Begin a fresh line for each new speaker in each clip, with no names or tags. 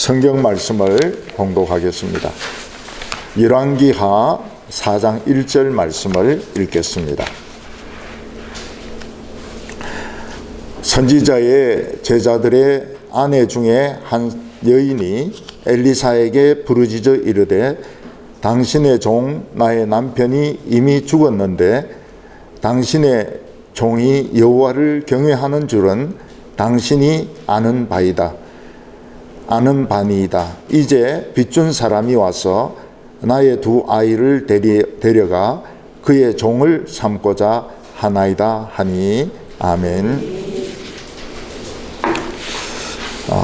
성경 말씀을 봉독하겠습니다. 열왕기하 4장 1절 말씀을 읽겠습니다. 선지자의 제자들의 아내 중에 한 여인이 엘리사에게 부르짖어 이르되 당신의 종 나의 남편이 이미 죽었는데 당신의 종이 여호와를 경외하는 줄은 당신이 아는 바니이다. 이제 빚준 사람이 와서 나의 두 아이를 데려가 그의 종을 삼고자 하나이다 하니 아멘.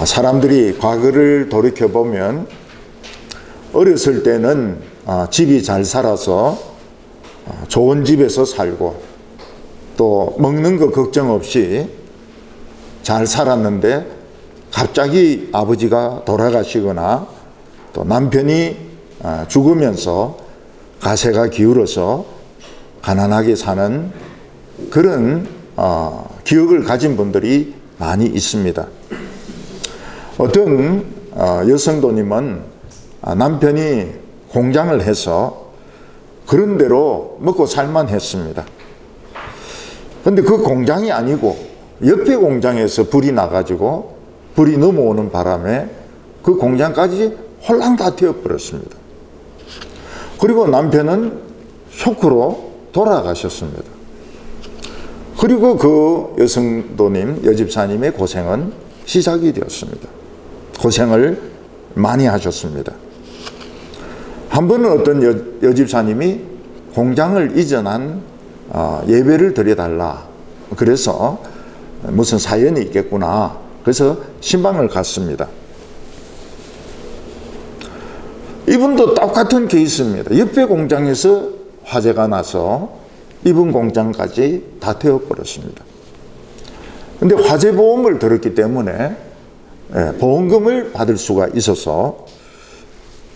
사람들이 과거를 돌이켜보면 어렸을 때는 집이 잘 살아서 좋은 집에서 살고 또 먹는 거 걱정 없이 잘 살았는데 갑자기 아버지가 돌아가시거나 또 남편이 죽으면서 가세가 기울어서 가난하게 사는 그런 기억을 가진 분들이 많이 있습니다. 어떤 여성도님은 남편이 공장을 해서 그런 대로 먹고 살만 했습니다. 그런데 그 공장이 아니고 옆에 공장에서 불이 나가지고 불이 넘어오는 바람에 그 공장까지 홀랑 다 태워버렸습니다. 그리고 남편은 쇼크로 돌아가셨습니다. 그리고 그 여성도님, 여집사님의 고생은 시작이 되었습니다. 고생을 많이 하셨습니다. 한 번은 어떤 여집사님이 공장을 이전한 예배를 드려달라. 그래서 무슨 사연이 있겠구나. 그래서 신방을 갔습니다. 이분도 똑같은 케이스입니다. 옆에 공장에서 화재가 나서 이분 공장까지 다 태워버렸습니다. 근데 화재보험을 들었기 때문에 보험금을 받을 수가 있어서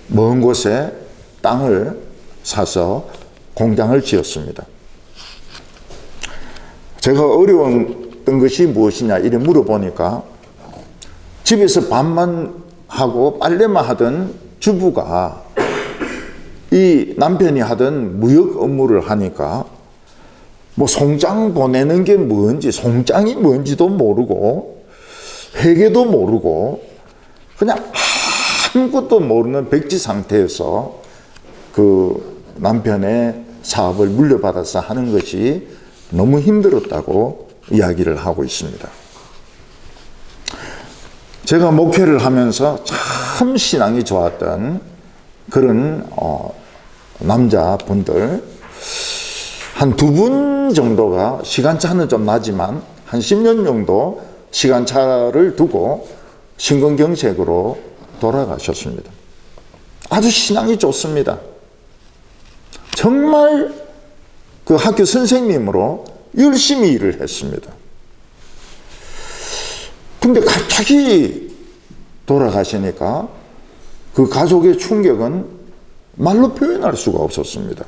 먼 곳에 땅을 사서 공장을 지었습니다. 제가 어려웠던 것이 무엇이냐 이래 물어보니까 집에서 밥만 하고 빨래만 하던 주부가 이 남편이 하던 무역 업무를 하니까 뭐 송장 보내는 게 뭔지, 송장이 뭔지도 모르고 회계도 모르고 그냥 아무것도 모르는 백지 상태에서 그 남편의 사업을 물려받아서 하는 것이 너무 힘들었다고 이야기를 하고 있습니다. 제가 목회를 하면서 참 신앙이 좋았던 그런 남자분들 한 두 분 정도가 시간차는 좀 나지만 한 10년 정도 시간차를 두고 심근경색으로 돌아가셨습니다. 아주 신앙이 좋습니다. 정말 그 학교 선생님으로 열심히 일을 했습니다. 근데 갑자기 돌아가시니까 그 가족의 충격은 말로 표현할 수가 없었습니다.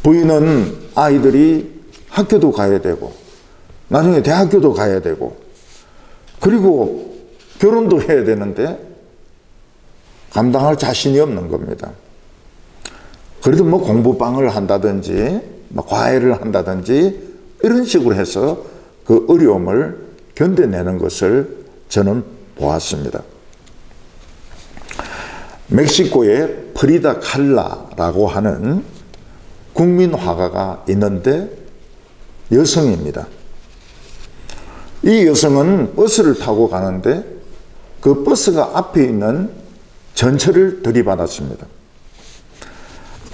부인은 아이들이 학교도 가야 되고 나중에 대학교도 가야 되고 그리고 결혼도 해야 되는데 감당할 자신이 없는 겁니다. 그래도 뭐 공부방을 한다든지 뭐 과외를 한다든지 이런 식으로 해서 그 어려움을 견뎌내는 것을 저는 보았습니다. 멕시코의 프리다 칼라라고 하는 국민 화가가 있는데 여성입니다. 이 여성은 버스를 타고 가는데 그 버스가 앞에 있는 전철을 들이받았습니다.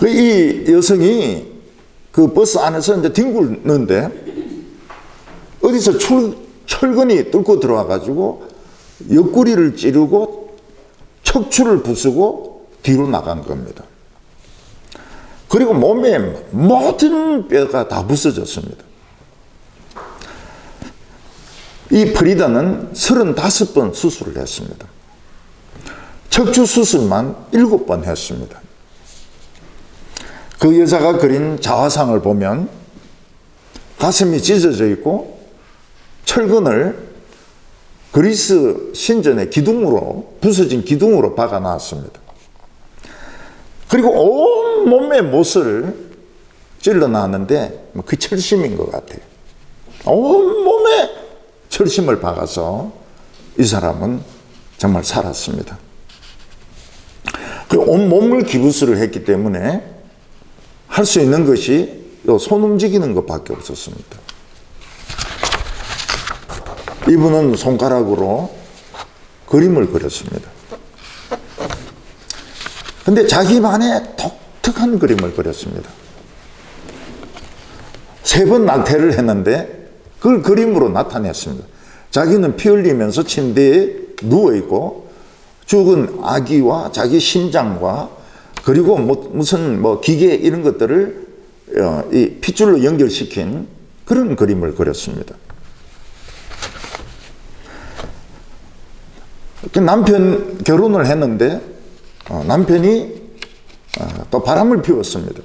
이 여성이 그 버스 안에서 이제 뒹굴는데 어디서 철근이 뚫고 들어와가지고 옆구리를 찌르고 척추를 부수고 뒤로 나간 겁니다. 그리고 몸에 모든 뼈가 다 부서졌습니다. 이 프리다는 35번 수술을 했습니다. 척추 수술만 7번 했습니다. 그 여자가 그린 자화상을 보면 가슴이 찢어져 있고 철근을 그리스 신전의 기둥으로, 부서진 기둥으로 박아놨습니다. 그리고 온 몸에 못을 찔러놨는데 그 철심인 것 같아요. 온 몸에 철심을 박아서 이 사람은 정말 살았습니다. 그 온 몸을 기부스를 했기 때문에 할 수 있는 것이 손 움직이는 것밖에 없었습니다. 이분은 손가락으로 그림을 그렸습니다. 근데 자기만의 독특한 그림을 그렸습니다. 3번 낙태를 했는데 그걸 그림으로 나타냈습니다. 자기는 피 흘리면서 침대에 누워있고 죽은 아기와 자기 심장과 그리고 무슨 기계 이런 것들을 이 핏줄로 연결시킨 그런 그림을 그렸습니다. 남편 결혼을 했는데 남편이 또 바람을 피웠습니다.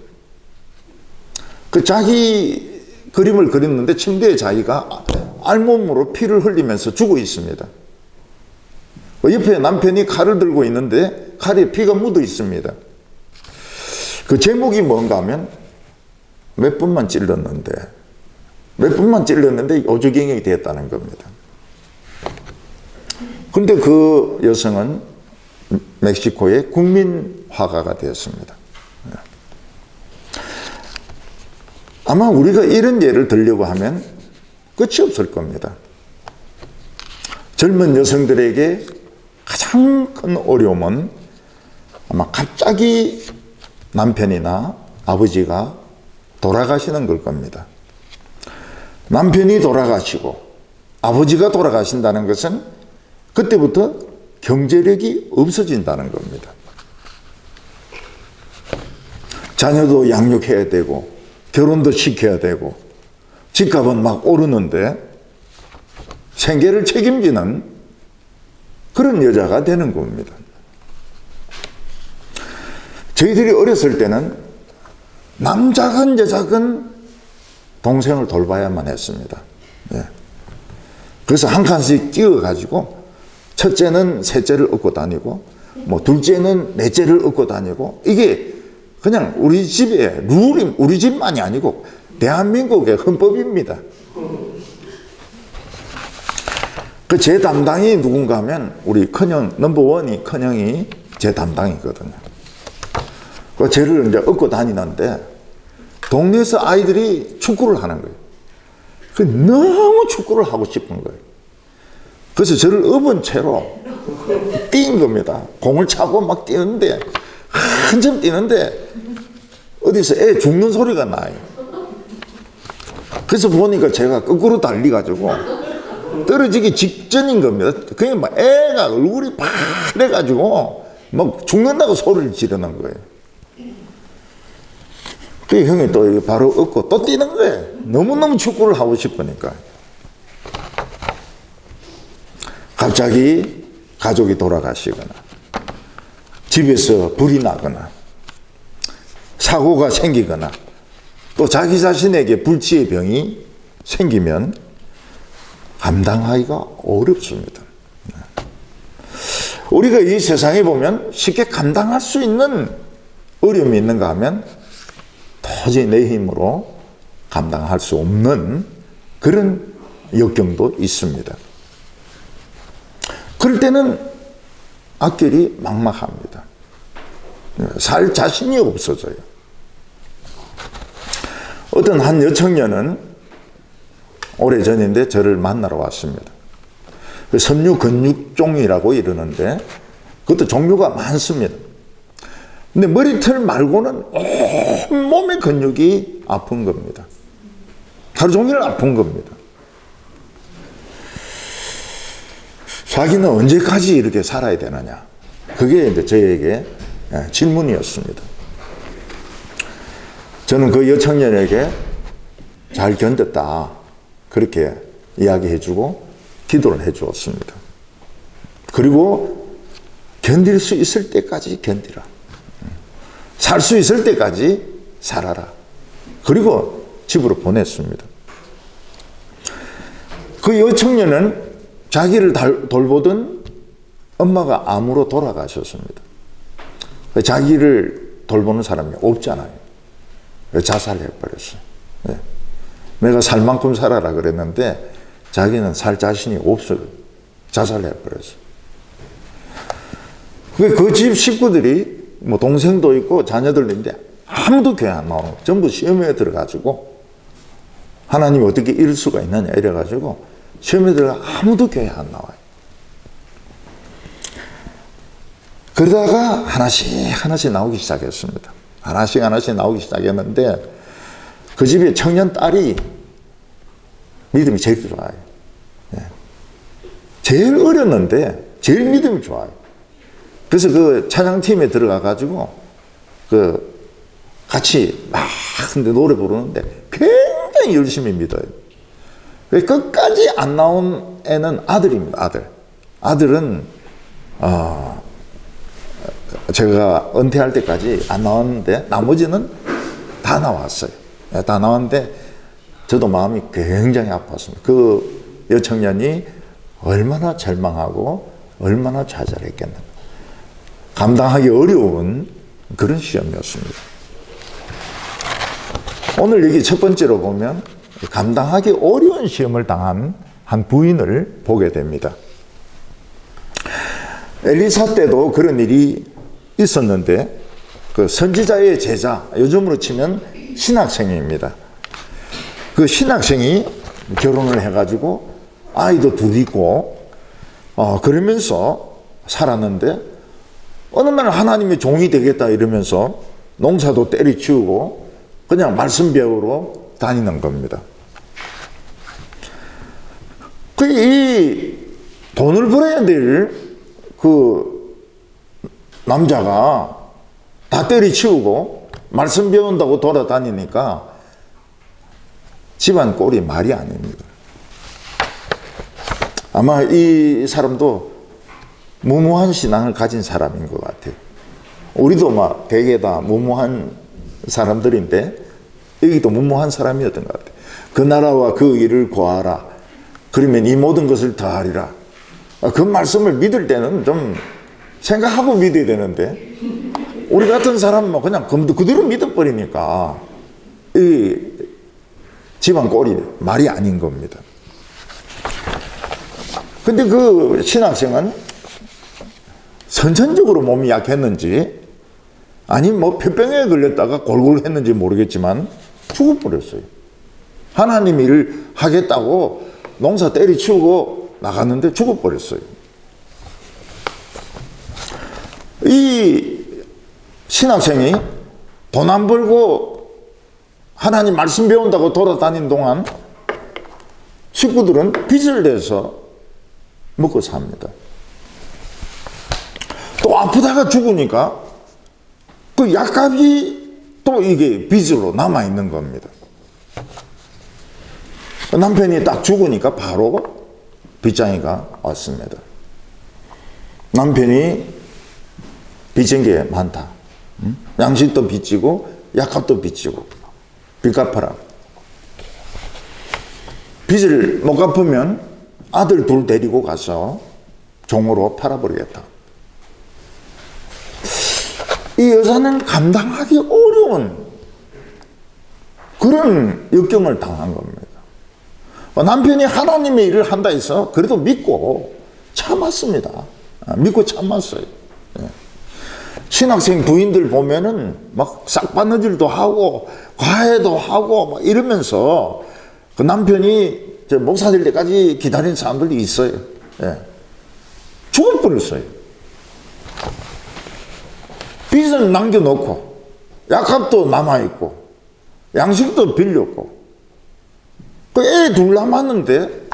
그 자기 그림을 그렸는데 침대에 자기가 알몸으로 피를 흘리면서 죽어 있습니다. 옆에 남편이 칼을 들고 있는데 칼에 피가 묻어 있습니다. 그 제목이 뭔가 하면 몇 번만 찔렀는데 요주경이 됐다는 겁니다. 그런데 그 여성은 멕시코의 국민 화가가 되었습니다. 아마 우리가 이런 예를 들려고 하면 끝이 없을 겁니다. 젊은 여성들에게 가장 큰 어려움은 아마 갑자기 남편이나 아버지가 돌아가시는 걸 겁니다. 남편이 돌아가시고 아버지가 돌아가신다는 것은 그때부터 경제력이 없어진다는 겁니다. 자녀도 양육해야 되고 결혼도 시켜야 되고 집값은 막 오르는데 생계를 책임지는 그런 여자가 되는 겁니다. 저희들이 어렸을 때는 남자건 여자건 동생을 돌봐야만 했습니다. 그래서 한 칸씩 끼워가지고 첫째는 셋째를 업고 다니고 둘째는 넷째를 업고 다니고 이게 그냥 우리 집의 룰이 우리 집만이 아니고 대한민국의 헌법입니다. 그 제 담당이 누군가 하면 우리 큰형 넘버원이 큰형이 제 담당이거든요. 그 쟤를 이제 업고 다니는데 동네에서 아이들이 축구를 하는 거예요. 그 너무 축구를 하고 싶은 거예요. 그래서 저를 업은 채로 뛴 겁니다. 공을 차고 막 뛰는데 한참 뛰는데 어디서 애 죽는 소리가 나요. 그래서 보니까 제가 거꾸로 달리가지고 떨어지기 직전인 겁니다. 그냥 막 애가 얼굴이 파래가지고 막 죽는다고 소리를 지르는 거예요. 그 형이 또 바로 업고 또 뛰는 거예요. 너무너무 축구를 하고 싶으니까. 갑자기 가족이 돌아가시거나 집에서 불이 나거나 사고가 생기거나 또 자기 자신에게 불치의 병이 생기면 감당하기가 어렵습니다. 우리가 이 세상에 보면 쉽게 감당할 수 있는 어려움이 있는가 하면 도저히 내 힘으로 감당할 수 없는 그런 역경도 있습니다. 그럴 때는 앞길이 막막합니다. 살 자신이 없어져요. 어떤 한 여청년은 오래전인데 저를 만나러 왔습니다. 섬유근육종이라고 이러는데 그것도 종류가 많습니다. 근데 머리털 말고는 온몸의 근육이 아픈 겁니다. 하루 종일 아픈 겁니다. 자기는 언제까지 이렇게 살아야 되느냐. 그게 이제 저에게 질문이었습니다. 저는 그 여청년에게 잘 견뎠다. 그렇게 이야기해주고 기도를 해주었습니다. 그리고 견딜 수 있을 때까지 견디라. 살 수 있을 때까지 살아라. 그리고 집으로 보냈습니다. 그 여청년은 자기를 돌보던 엄마가 암으로 돌아가셨습니다. 자기를 돌보는 사람이 없잖아요. 자살해버렸어요. 네. 내가 살 만큼 살아라 그랬는데 자기는 살 자신이 없어요. 자살해버렸어요. 그 집 식구들이 뭐 동생도 있고 자녀들도 있는데 아무도 교회 안 나오는 거예요. 전부 시험에 들어가지고 하나님이 어떻게 이럴 수가 있느냐 이래가지고 시험에 들어가 아무도 교회 안 나와요. 그러다가 하나씩 나오기 시작했습니다. 하나씩 나오기 시작했는데 그 집에 청년 딸이 믿음이 제일 좋아요. 제일 어렸는데 제일 믿음이 좋아요. 그래서 그 찬양팀에 들어가가지고 같이 막 근데 노래 부르는데 굉장히 열심히 믿어요. 끝까지 안 나온 애는 아들입니다. 아들은 제가 은퇴할 때까지 안 나왔는데 나머지는 다 나왔어요. 다 나왔는데 저도 마음이 굉장히 아팠습니다. 그 여청년이 얼마나 절망하고 얼마나 좌절했겠나. 감당하기 어려운 그런 시험이었습니다. 오늘 여기 첫 번째로 보면 감당하기 어려운 시험을 당한 한 부인을 보게 됩니다. 엘리사 때도 그런 일이 있었는데 그 선지자의 제자, 요즘으로 치면 신학생입니다. 그 신학생이 결혼을 해가지고 아이도 둘 있고 그러면서 살았는데 어느 날 하나님의 종이 되겠다 이러면서 농사도 때려치우고 그냥 말씀 배우러 다니는 겁니다. 이 돈을 벌어야 될 그 남자가 다 때려치우고 말씀 배운다고 돌아다니니까 집안 꼴이 말이 아닙니다. 아마 이 사람도 무모한 신앙을 가진 사람인 것 같아요. 우리도 막 대개 다 무모한 사람들인데 여기도 무모한 사람이었던 것 같아요. 그 나라와 그 일을 구하라. 그러면 이 모든 것을 더하리라. 그 말씀을 믿을 때는 좀 생각하고 믿어야 되는데 우리 같은 사람은 그냥 그대로 믿어버리니까 이 집안 꼴이 말이 아닌 겁니다. 근데 그 신학생은 선천적으로 몸이 약했는지 아니 뭐 폐병에 걸렸다가 골골 했는지 모르겠지만 죽어버렸어요. 하나님 일을 하겠다고 농사 때려치우고 나갔는데 죽어버렸어요. 이 신학생이 돈 안 벌고 하나님 말씀 배운다고 돌아다닌 동안 식구들은 빚을 내서 먹고 삽니다. 또 아프다가 죽으니까 그 약값이 또 이게 빚으로 남아있는 겁니다. 남편이 딱 죽으니까 바로 빚쟁이가 왔습니다. 남편이 빚진 게 많다. 양식도 빚지고 약값도 빚지고 빚 갚아라. 빚을 못 갚으면 아들 둘 데리고 가서 종으로 팔아버리겠다. 이 여자는 감당하기 어려운 그런 역경을 당한 겁니다. 남편이 하나님의 일을 한다 해서 그래도 믿고 참았습니다. 믿고 참았어요. 신학생 부인들 보면은 막 싹바느질도 하고 과외도 하고 막 이러면서 그 남편이 목사 될 때까지 기다린 사람들이 있어요. 죽어버렸어요. 빚은 남겨놓고 약값도 남아있고 양식도 빌렸고 그 애 둘 남았는데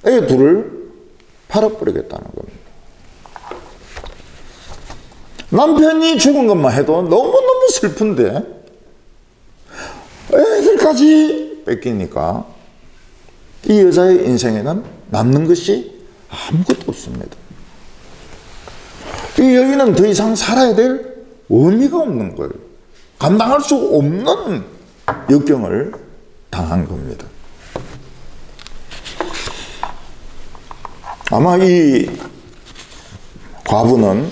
애 둘을 팔아버리겠다는 겁니다. 남편이 죽은 것만 해도 너무너무 슬픈데 애들까지 뺏기니까 이 여자의 인생에는 남는 것이 아무것도 없습니다. 이 여인은 더 이상 살아야 될 의미가 없는 거예요. 감당할 수 없는 역경을 당한 겁니다. 아마 이 과부는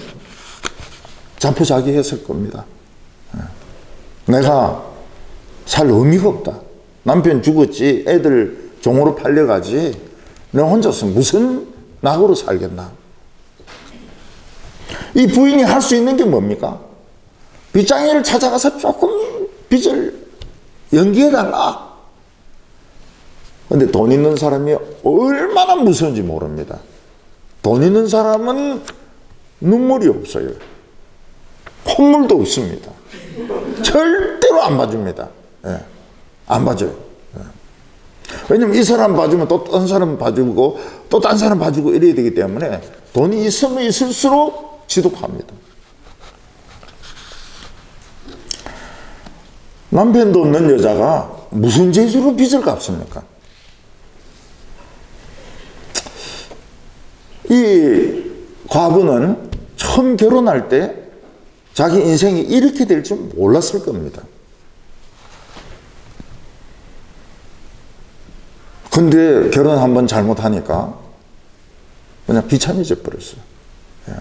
자포자기했을 겁니다. 내가 살 의미가 없다. 남편 죽었지, 애들 종으로 팔려가지, 내가 혼자서 무슨 낙으로 살겠나. 이 부인이 할 수 있는 게 뭡니까? 빚장이를 찾아가서 조금 빚을 연기해달라. 근데 돈 있는 사람이 얼마나 무서운지 모릅니다. 돈 있는 사람은 눈물이 없어요. 콧물도 없습니다. 절대로 안 봐줍니다. 예, 안 봐줘요. 예. 왜냐면 이 사람 봐주면 또 딴 사람 봐주고 또 딴 사람 봐주고 이래야 되기 때문에 돈이 있으면 있을수록 지독합니다. 남편도 없는 여자가 무슨 재주로 빚을 갚습니까? 이 과부는 처음 결혼할 때 자기 인생이 이렇게 될 줄 몰랐을 겁니다. 근데 결혼 한번 잘못하니까 그냥 비참해져 버렸어요. 예.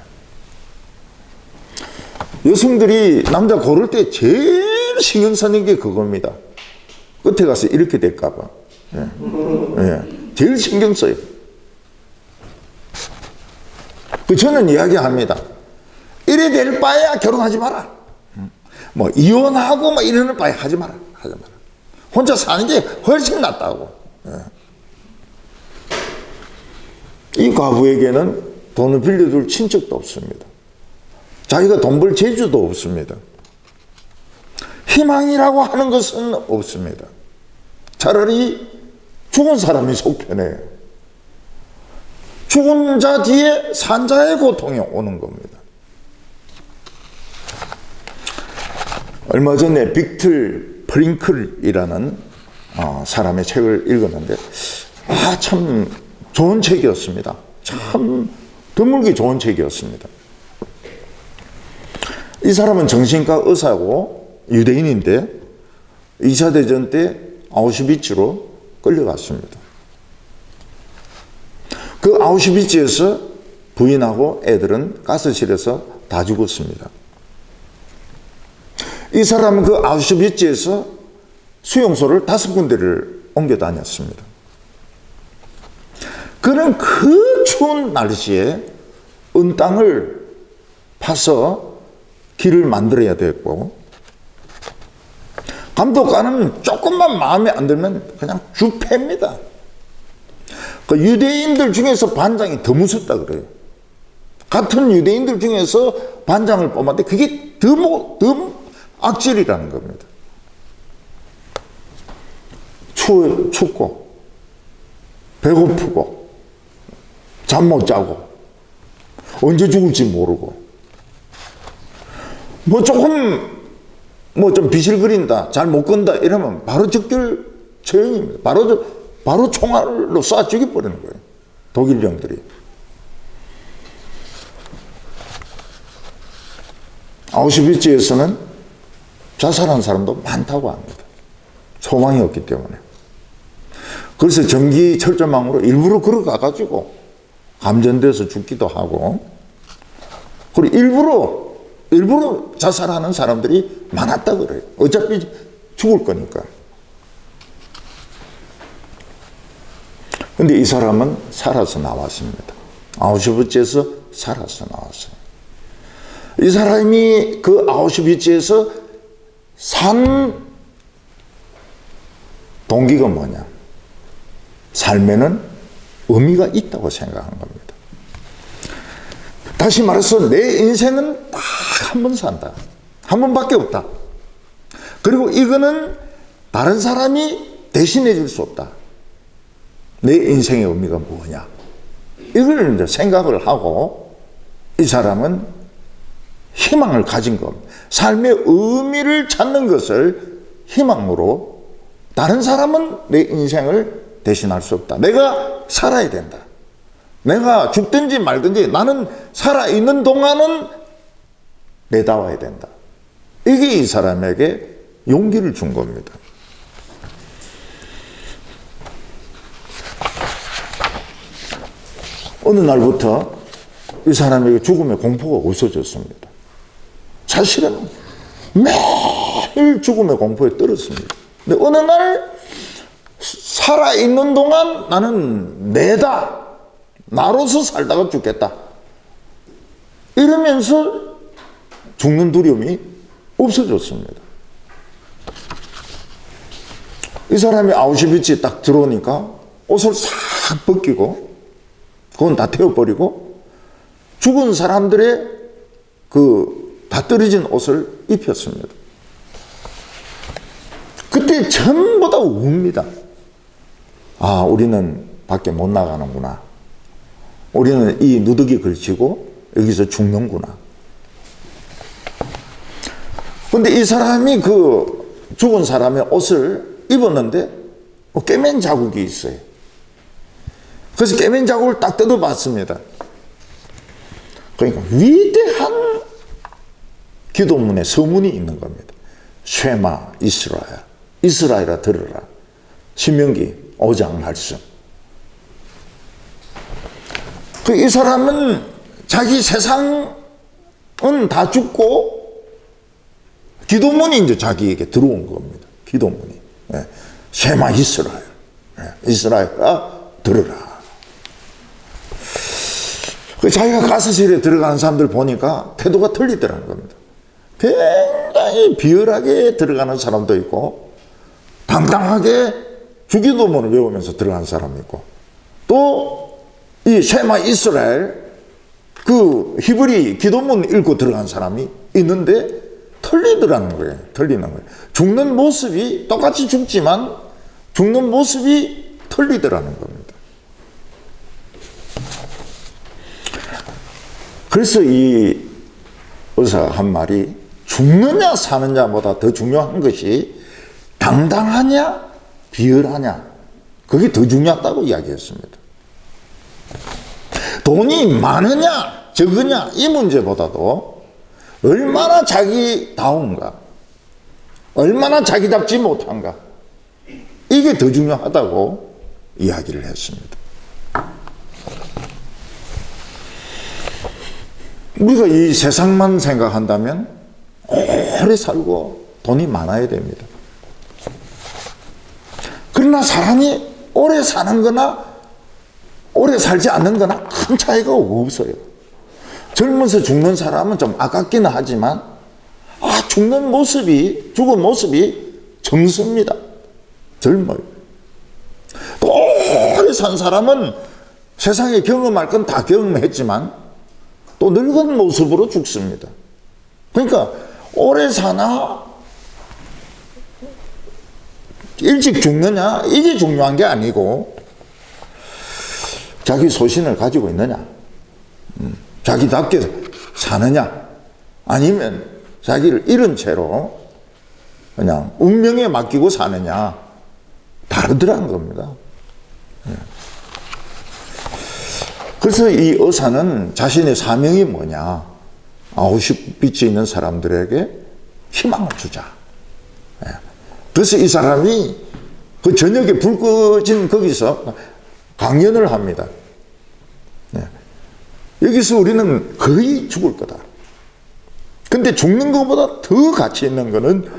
여성들이 남자 고를 때 제일 신경 쓰는 게 그겁니다. 끝에 가서 이렇게 될까봐. 예. 예. 제일 신경 써요. 저는 이야기합니다. 이래 될 바에야 결혼하지 마라. 뭐 이혼하고 뭐 이러는 바에 하지 마라. 하지 마라. 혼자 사는 게 훨씬 낫다고. 예. 이 과부에게는 돈을 빌려줄 친척도 없습니다. 자기가 돈 벌 재주도 없습니다. 희망이라고 하는 것은 없습니다. 차라리 죽은 사람이 속 편해요. 죽은 자 뒤에 산 자의 고통이 오는 겁니다. 얼마 전에 빅틀 프링클이라는 사람의 책을 읽었는데 참 좋은 책이었습니다. 참 드물게 좋은 책이었습니다. 이 사람은 정신과 의사고 유대인인데 2차 대전 때 아우슈비츠로 끌려갔습니다. 그 아우슈비츠에서 부인하고 애들은 가스실에서 다 죽었습니다. 이 사람은 그 아우슈비츠에서 수용소를 5군데를 옮겨 다녔습니다. 그는 그 추운 날씨에 은땅을 파서 길을 만들어야 됐고, 감독관은 조금만 마음에 안 들면 그냥 주패입니다. 그 유대인들 중에서 반장이 더 무섭다 그래요. 같은 유대인들 중에서 반장을 뽑았는데 그게 더 악질이라는 겁니다. 춥고 배고프고 잠 못 자고 언제 죽을지 모르고 뭐 조금 뭐 좀 비실거린다, 잘 못 건다 이러면 바로 적결 처형입니다. 바로 총알로 쏴 죽여버리는 거예요. 독일병들이. 아우슈비츠에서는 자살한 사람도 많다고 합니다. 소망이 없기 때문에. 그래서 전기 철조망으로 일부러 걸어가가지고 감전돼서 죽기도 하고, 그리고 일부러 자살하는 사람들이 많았다 그래요. 어차피 죽을 거니까. 근데 이 사람은 살아서 나왔습니다. 아우슈비츠에서 살아서 나왔어요. 이 사람이 그 아우슈비츠에서 산 동기가 뭐냐? 삶에는 의미가 있다고 생각한 겁니다. 다시 말해서 내 인생은 딱 한 번 산다. 한 번밖에 없다. 그리고 이거는 다른 사람이 대신해 줄 수 없다. 내 인생의 의미가 뭐냐? 이걸 이제 생각을 하고 이 사람은 희망을 가진 겁니다. 삶의 의미를 찾는 것을 희망으로, 다른 사람은 내 인생을 대신할 수 없다. 내가 살아야 된다. 내가 죽든지 말든지 나는 살아있는 동안은 내다워야 된다. 이게 이 사람에게 용기를 준 겁니다. 어느 날부터 이 사람에게 죽음의 공포가 없어졌습니다. 사실은 매일 죽음의 공포에 떨었습니다. 근데 어느 날 살아있는 동안 나는 내다. 나로서 살다가 죽겠다. 이러면서 죽는 두려움이 없어졌습니다. 이 사람이 아우슈비츠에 딱 들어오니까 옷을 싹 벗기고 그건 다 태워버리고 죽은 사람들의 다 떨어진 옷을 입혔습니다. 그때 전부 다 웁니다. 아, 우리는 밖에 못 나가는구나. 우리는 이 누더기 걸치고 여기서 죽는구나. 근데 이 사람이 그 죽은 사람의 옷을 입었는데 깨맨 자국이 있어요. 그래서 깨맨 자국을 딱 뜯어봤습니다. 그러니까 위대한 기도문에 서문이 있는 겁니다. 쉐마 이스라엘, 이스라엘아 들으라. 신명기 5장 말씀. 이 사람은 자기 세상은 다 죽고 기도문이 이제 자기에게 들어온 겁니다. 기도문이. 예. 쉐마 이스라엘. 예. 이스라엘아 들으라. 자기가 가스실에 들어가는 사람들 보니까 태도가 틀리더라는 겁니다. 굉장히 비열하게 들어가는 사람도 있고 당당하게 주기도문을 외우면서 들어가는 사람이 있고 또 이 쉐마 이스라엘 그 히브리 기도문 읽고 들어간 사람이 있는데 틀리더라는 거예요. 틀리는 거예요. 죽는 모습이 똑같이 죽지만 죽는 모습이 틀리더라는 겁니다. 그래서 이 의사가 한 말이 죽느냐 사느냐보다 더 중요한 것이 당당하냐 비열하냐 그게 더 중요하다고 이야기했습니다. 돈이 많으냐 적으냐 이 문제보다도 얼마나 자기다운가 얼마나 자기답지 못한가 이게 더 중요하다고 이야기를 했습니다. 우리가 이 세상만 생각한다면 오래 살고 돈이 많아야 됩니다. 그러나 사람이 오래 사는 거나 오래 살지 않는 거나 큰 차이가 없어요. 젊어서 죽는 사람은 좀 아깝기는 하지만 죽는 모습이 죽은 모습이 젊습니다. 젊어요. 또 오래 산 사람은 세상에 경험할 건 다 경험했지만 또 늙은 모습으로 죽습니다. 그러니까 오래 사나 일찍 죽느냐 이게 중요한 게 아니고 자기 소신을 가지고 있느냐 자기답게 사느냐 아니면 자기를 잃은 채로 그냥 운명에 맡기고 사느냐 다르더라는 겁니다. 그래서 이 의사는 자신의 사명이 뭐냐 아우슈비츠에 있는 사람들에게 희망을 주자. 그래서 이 사람이 그 저녁에 불 꺼진 거기서 강연을 합니다. 여기서 우리는 거의 죽을 거다. 근데 죽는 것보다 더 가치 있는 거는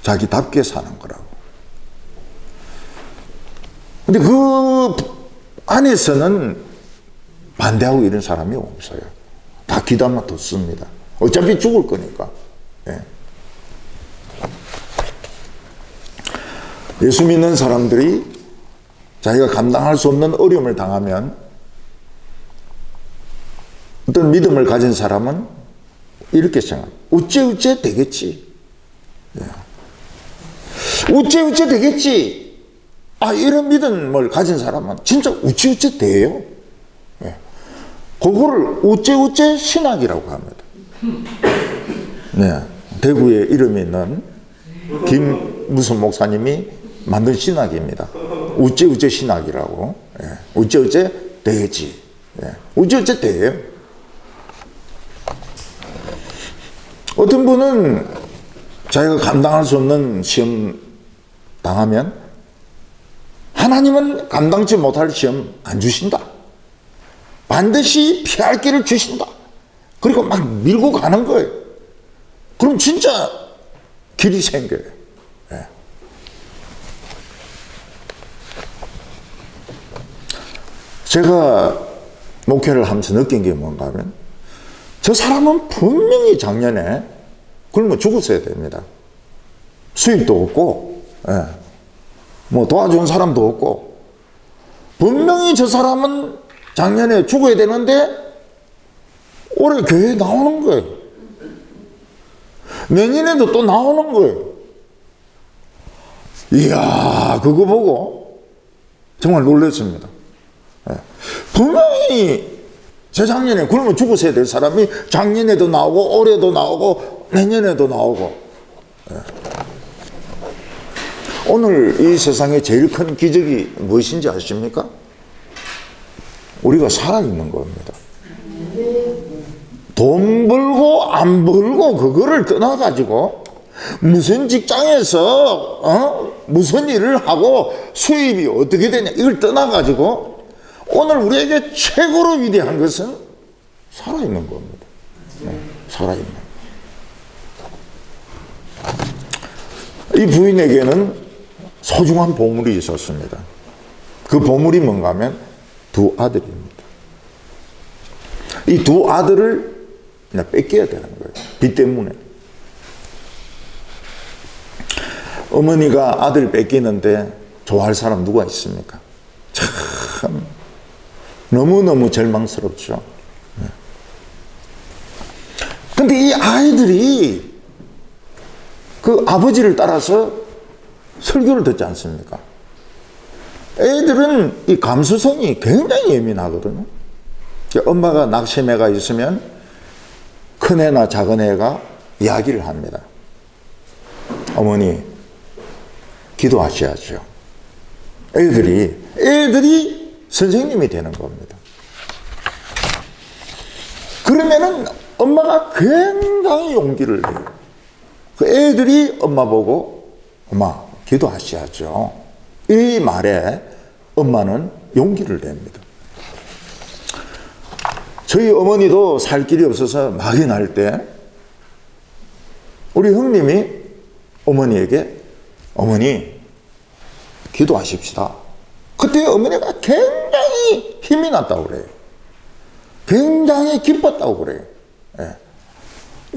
자기답게 사는 거라고. 근데 그 안에서는 반대하고 이런 사람이 없어요. 다 기도만 듣습니다. 어차피 죽을 거니까. 예수 믿는 사람들이 자기가 감당할 수 없는 어려움을 당하면 어떤 믿음을 가진 사람은 이렇게 생각합니다. 우째우째 되겠지. 우째우째 되겠지. 이런 믿음을 가진 사람은 진짜 우째우째 돼요. 그거를 우째우째 신학이라고 합니다. 대구에 이름이 있는 김무슨 목사님이 만든 신학입니다. 우째우째 신학이라고. 우째우째 되지. 우째우째 돼요. 어떤 분은 자기가 감당할 수 없는 시험 당하면 하나님은 감당치 못할 시험 안 주신다. 반드시 피할 길을 주신다. 그리고 막 밀고 가는 거예요. 그럼 진짜 길이 생겨요. 예. 제가 목회를 하면서 느낀 게 뭔가 하면, 저 사람은 분명히 작년에 굶어 죽었어야 됩니다. 수입도 없고, 예. 뭐 도와준 사람도 없고, 분명히 저 사람은 작년에 죽어야 되는데 올해 교회에 나오는 거예요. 내년에도 또 나오는 거예요. 이야, 그거 보고 정말 놀랐습니다. 예. 분명히 재작년에 굶어 죽었어야 될 사람이 작년에도 나오고 올해도 나오고 내년에도 나오고. 예. 오늘 이 세상에 제일 큰 기적이 무엇인지 아십니까? 우리가 살아있는 겁니다. 돈 벌고 안 벌고 그거를 떠나가지고 무슨 직장에서 무슨 일을 하고 수입이 어떻게 되냐 이걸 떠나가지고 오늘 우리에게 최고로 위대한 것은 살아있는 겁니다. 네, 살아있는 이 부인에게는 소중한 보물이 있었습니다. 그 보물이 뭔가 하면 두 아들입니다. 이 두 아들을 그냥 뺏겨야 되는 거예요. 빚 때문에. 어머니가 아들 뺏기는데 좋아할 사람 누가 있습니까? 참 너무너무 절망스럽죠. 근데 이 아이들이 그 아버지를 따라서 설교를 듣지 않습니까? 애들은 이 감수성이 굉장히 예민하거든요. 엄마가 낙심해가 있으면 큰애나 작은애가 이야기를 합니다. 어머니 기도하셔야죠. 애들이 선생님이 되는 겁니다. 그러면은 엄마가 굉장히 용기를 내요. 그 애들이 엄마 보고 엄마 기도하셔야죠. 이 말에 엄마는 용기를 냅니다. 저희 어머니도 살 길이 없어서 막연할 때 우리 형님이 어머니에게 어머니 기도하십시다. 그때 어머니가 굉장히 힘이 났다고 그래요. 굉장히 기뻤다고 그래요. 예.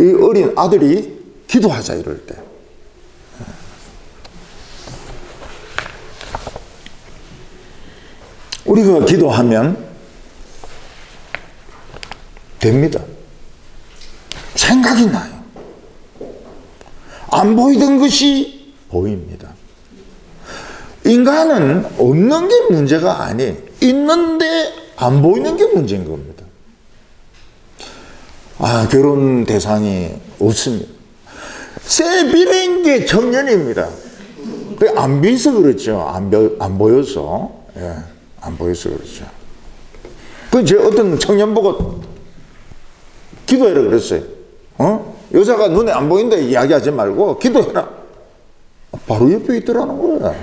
이 어린 아들이 기도하자 이럴 때. 우리가 기도하면 됩니다. 생각이 나요. 안 보이던 것이 보입니다. 인간은 없는 게 문제가 아니에요. 있는데 안 보이는 게 문제인 겁니다. 결혼 대상이 없습니다. 세비린 게 청년입니다. 안 보여서 그렇죠. 안 보여서. 예, 안 보여서 그렇죠. 제 어떤 청년 보고 기도해라 그랬어요. 여자가 눈에 안 보인다 이야기하지 말고 기도해라. 바로 옆에 있더라는 거야.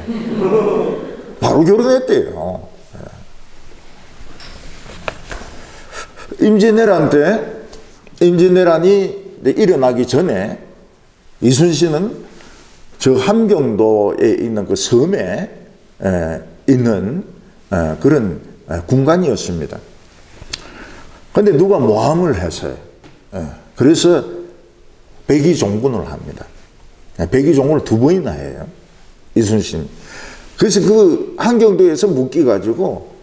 바로 결혼했대요. 임진왜란이 일어나기 전에 이순신은 저 함경도에 있는 그 섬에 있는 그런 군관이었습니다. 그런데 누가 모함을 해서요. 그래서 백의종군을 합니다. 백의종군을 2번이나 해요. 이순신. 그래서 그 함경도에서 묶여가지고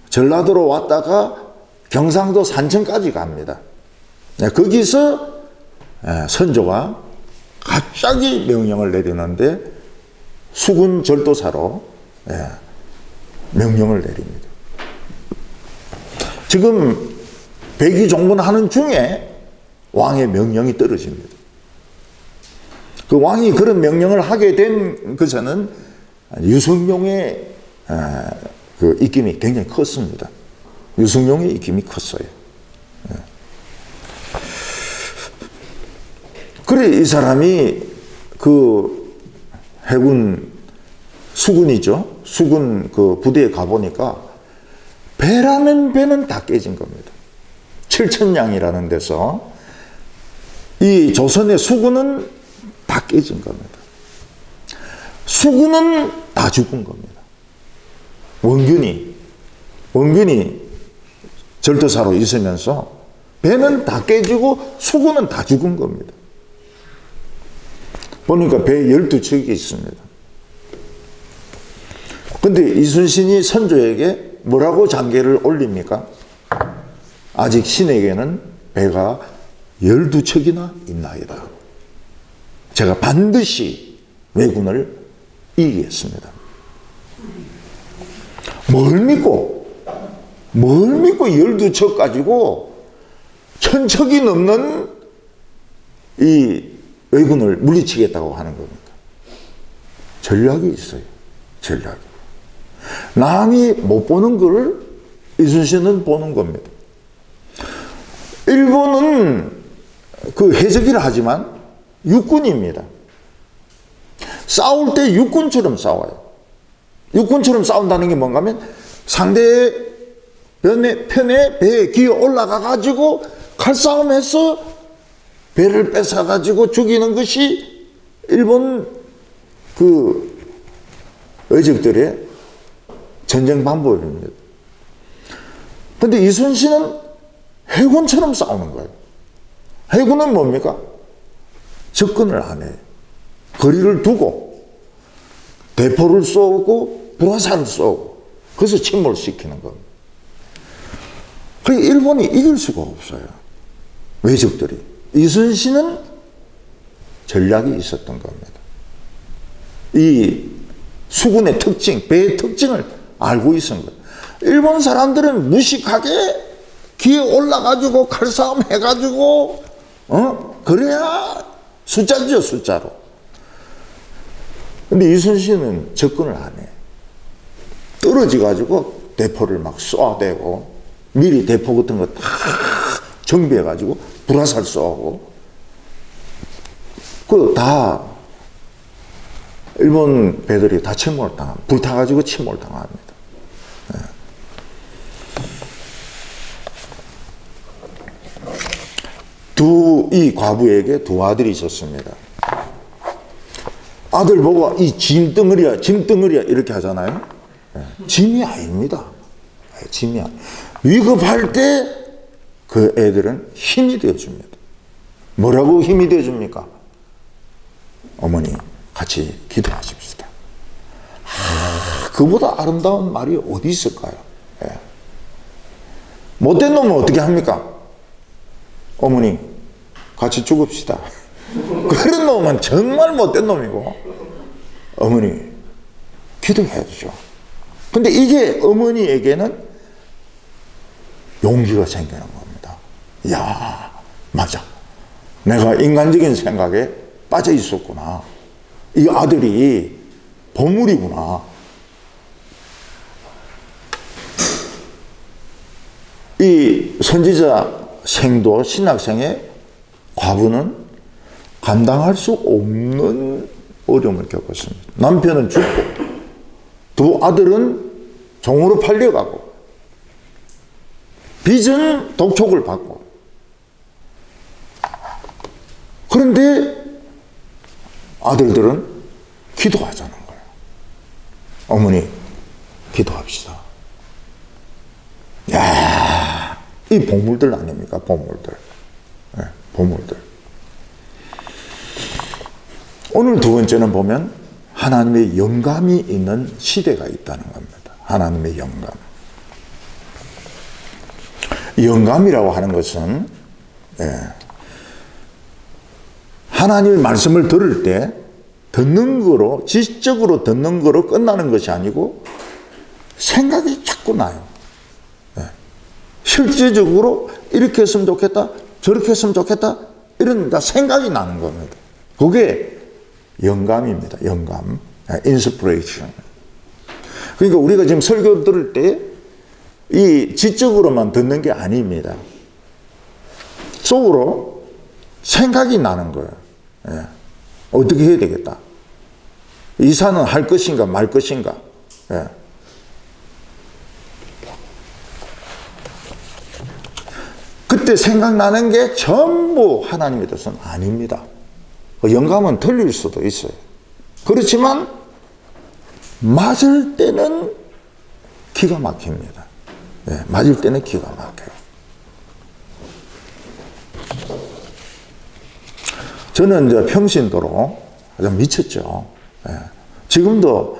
전라도로 왔다가 경상도 산청까지 갑니다. 거기서 선조가 갑자기 명령을 내리는데 수군 절도사로 명령을 내립니다. 지금 백의종군 하는 중에 왕의 명령이 떨어집니다. 그 왕이 그런 명령을 하게 된 것은 유성룡의 그 입김이 굉장히 컸습니다. 유성룡의 입김이 컸어요. 그래 이 사람이 그 해군 수군이죠. 수군 그 부대에 가보니까 배라는 배는 다 깨진 겁니다. 칠천량이라는 데서 이 조선의 수군은 다 깨진 겁니다. 수군은 다 죽은 겁니다. 원균이 절도사로 있으면서 배는 다 깨지고 수군은 다 죽은 겁니다. 보니까 배 12척이 있습니다. 근데 이순신이 선조에게 뭐라고 장계를 올립니까? 아직 신에게는 배가 12척이나 있나이다. 제가 반드시 왜군을 이기겠습니다. 뭘 믿고 12척 가지고 1000척이 넘는 이 왜군을 물리치겠다고 하는 겁니까? 전략이 있어요. 전략이. 남이 못 보는 걸 이순신은 보는 겁니다. 일본은 그 해적이라 하지만 육군입니다. 싸울 때 육군처럼 싸워요. 육군처럼 싸운다는 게 뭔가 하면 상대의 편에 배에 기어 올라가 가지고 칼싸움해서 배를 뺏어 가지고 죽이는 것이 일본 그 의적들의 전쟁 방법입니다. 근데 이순신은 해군처럼 싸우는 거예요. 해군은 뭡니까? 접근을 안 해요. 거리를 두고 대포를 쏘고 불화살을 쏘고 그래서 침몰시키는 겁니다. 그러니까 일본이 이길 수가 없어요. 외적들이. 이순신은 전략이 있었던 겁니다. 이 수군의 특징, 배의 특징을 알고 있은 거예요. 일본 사람들은 무식하게 기에 올라가지고 칼싸움 해가지고 그래야 숫자죠, 숫자로. 근데 이순신은 접근을 안 해. 떨어져가지고 대포를 막 쏘아대고 미리 대포 같은 거 다 정비해가지고 불화살 쏘고 그 다 일본 배들이 다 침몰을 당합니다. 불타가지고 침몰을 당합니다. 네. 이 과부에게 두 아들이 있었습니다. 아들 보고 이 짐덩어리야 이렇게 하잖아요. 네. 짐이 아닙니다. 짐이 아닙니다. 위급할 때 그 애들은 힘이 되어줍니다. 뭐라고 힘이 되어줍니까? 어머니 같이 기도하십시다. 그보다 아름다운 말이 어디 있을까요? 네. 못된 놈은 어떻게 합니까? 어머니 같이 죽읍시다. 그런 놈은 정말 못된 놈이고 어머니 기도해야 되죠. 근데 이게 어머니에게는 용기가 생기는 겁니다. 야, 맞아. 내가 인간적인 생각에 빠져 있었구나. 이 아들이 보물이구나. 이 선지자 생도 신학생의 과부는 감당할 수 없는 어려움을 겪었습니다. 남편은 죽고 두 아들은 종으로 팔려가고 빚은 독촉을 받고 그런데 아들들은 기도하자는 거예요. 어머니 기도합시다. 야, 이 보물들 아닙니까? 보물들. 네, 보물들. 오늘 두 번째는 보면 하나님의 영감이 있는 시대가 있다는 겁니다. 하나님의 영감. 영감이라고 하는 것은 하나님의 말씀을 들을 때 듣는 거로, 지식적으로 듣는 거로 끝나는 것이 아니고 생각이 자꾸 나요. 실제적으로 이렇게 했으면 좋겠다, 저렇게 했으면 좋겠다, 이런 생각이 나는 겁니다. 그게 영감입니다. 영감. 인스피레이션. 그러니까 우리가 지금 설교 들을 때 이 지적으로만 듣는 게 아닙니다. 속으로 생각이 나는 거예요. 예. 어떻게 해야 되겠다. 이사는 할 것인가 말 것인가. 예. 그때 생각나는 게 전부 하나님에 대해서는 아닙니다. 영감은 틀릴 수도 있어요. 그렇지만 맞을 때는 기가 막힙니다. 예, 맞을 때는 기가 막혀요. 저는 이제 평신도로 좀 미쳤죠. 예. 지금도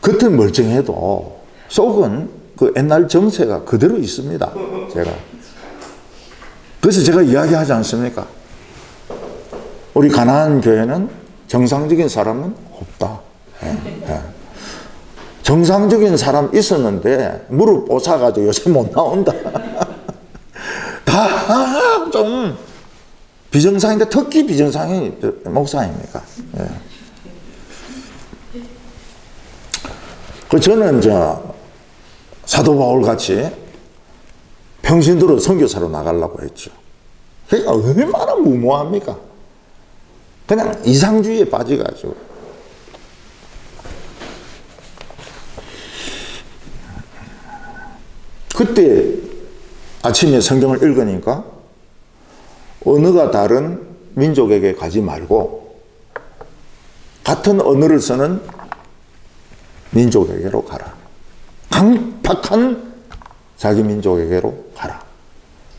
겉은 멀쩡해도 속은 그 옛날 정세가 그대로 있습니다. 그래서 제가 이야기하지 않습니까? 우리 가나안 교회는 정상적인 사람은 없다. 예, 예. 정상적인 사람 있었는데 무릎 꽂아가지고 요새 못 나온다. 다 좀 비정상인데 특히 비정상이 목사입니까? 예. 그 저는 이제 사도 바울 같이 평신도로 선교사로 나가려고 했죠. 그러니까 얼마나 무모합니까? 그냥 이상주의에 빠져가지고. 그때 아침에 성경을 읽으니까 언어가 다른 민족에게 가지 말고 같은 언어를 쓰는 민족에게로 가라. 강팍한 자기 민족에게로 가라.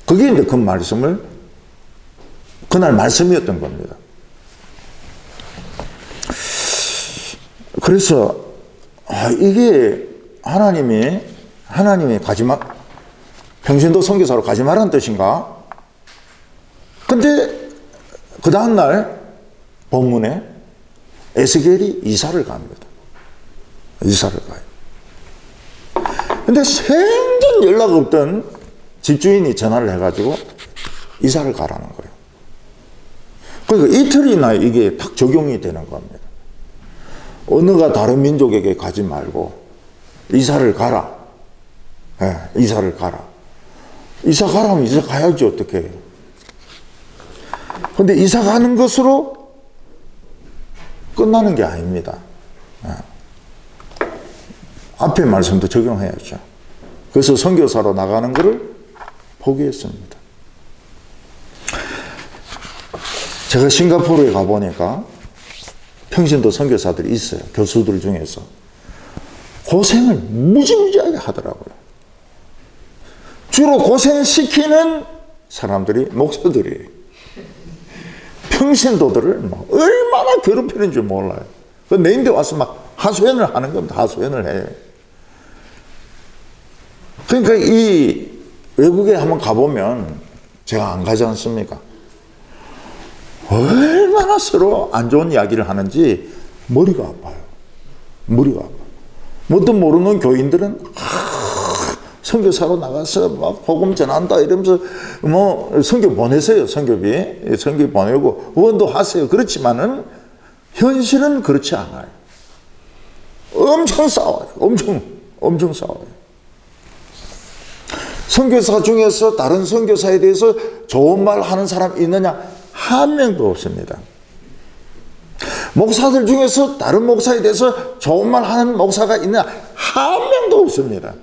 그게 이제 그 말씀을 그날 말씀이었던 겁니다. 그래서 이게 하나님이 가지마 평신도 선교사로 가지 말라는 뜻인가? 근데 그 다음날 본문에 에스겔이 이사를 갑니다. 이사를 가요. 근데 생전 연락 없던 집주인이 전화를 해가지고 이사를 가라는 거예요. 그러니까 이틀이나 이게 딱 적용이 되는 겁니다. 언어가 다른 민족에게 가지 말고 이사를 가라. 네, 이사를 가라. 이사 가라면 이사 가야지 어떻게 해요. 근데 이사 가는 것으로 끝나는 게 아닙니다. 네. 앞에 말씀도 적용해야죠. 그래서 선교사로 나가는 것을 포기했습니다. 제가 싱가포르에 가보니까 평신도 선교사들이 있어요. 교수들 중에서. 고생을 무지무지하게 하더라고요. 주로 고생시키는 사람들이 목사들이에요. 평신도들을 막 얼마나 괴롭히는 줄 몰라요. 내 인데 와서 막 하소연을 하는 겁니다. 하소연을 해요. 그러니까 이 외국에 한번 가보면 제가 안 가지 않습니까? 얼마나 서로 안 좋은 이야기를 하는지 머리가 아파요. 머리가 아파요. 뭣도 모르는 교인들은 선교사로 나가서 막 복음 전한다 이러면서 뭐 선교 보내세요. 선교 보내고 후원도 하세요. 그렇지만은 현실은 그렇지 않아요. 엄청 싸워요. 엄청 싸워요. 선교사 중에서 다른 선교사에 대해서 좋은 말 하는 사람 있느냐? 한 명도 없습니다. 목사들 중에서 다른 목사에 대해서 좋은 말 하는 목사가 있느냐? 한 명도 없습니다.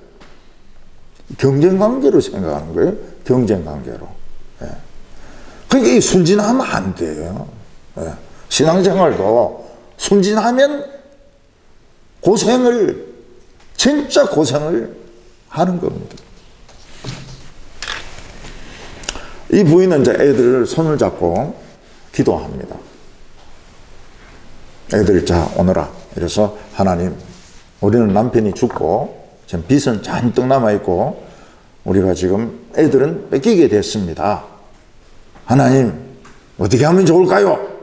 경쟁관계로 생각하는 거예요. 경쟁관계로. 예. 그러니까 순진하면 안 돼요. 예. 신앙생활도 순진하면 진짜 고생을 하는 겁니다. 이 부인은 이제 애들 손을 잡고 기도합니다. 애들 자 오너라. 이래서 하나님, 우리는 남편이 죽고 지금 빚은 잔뜩 남아있고 우리가 지금 애들은 뺏기게 됐습니다. 하나님 어떻게 하면 좋을까요?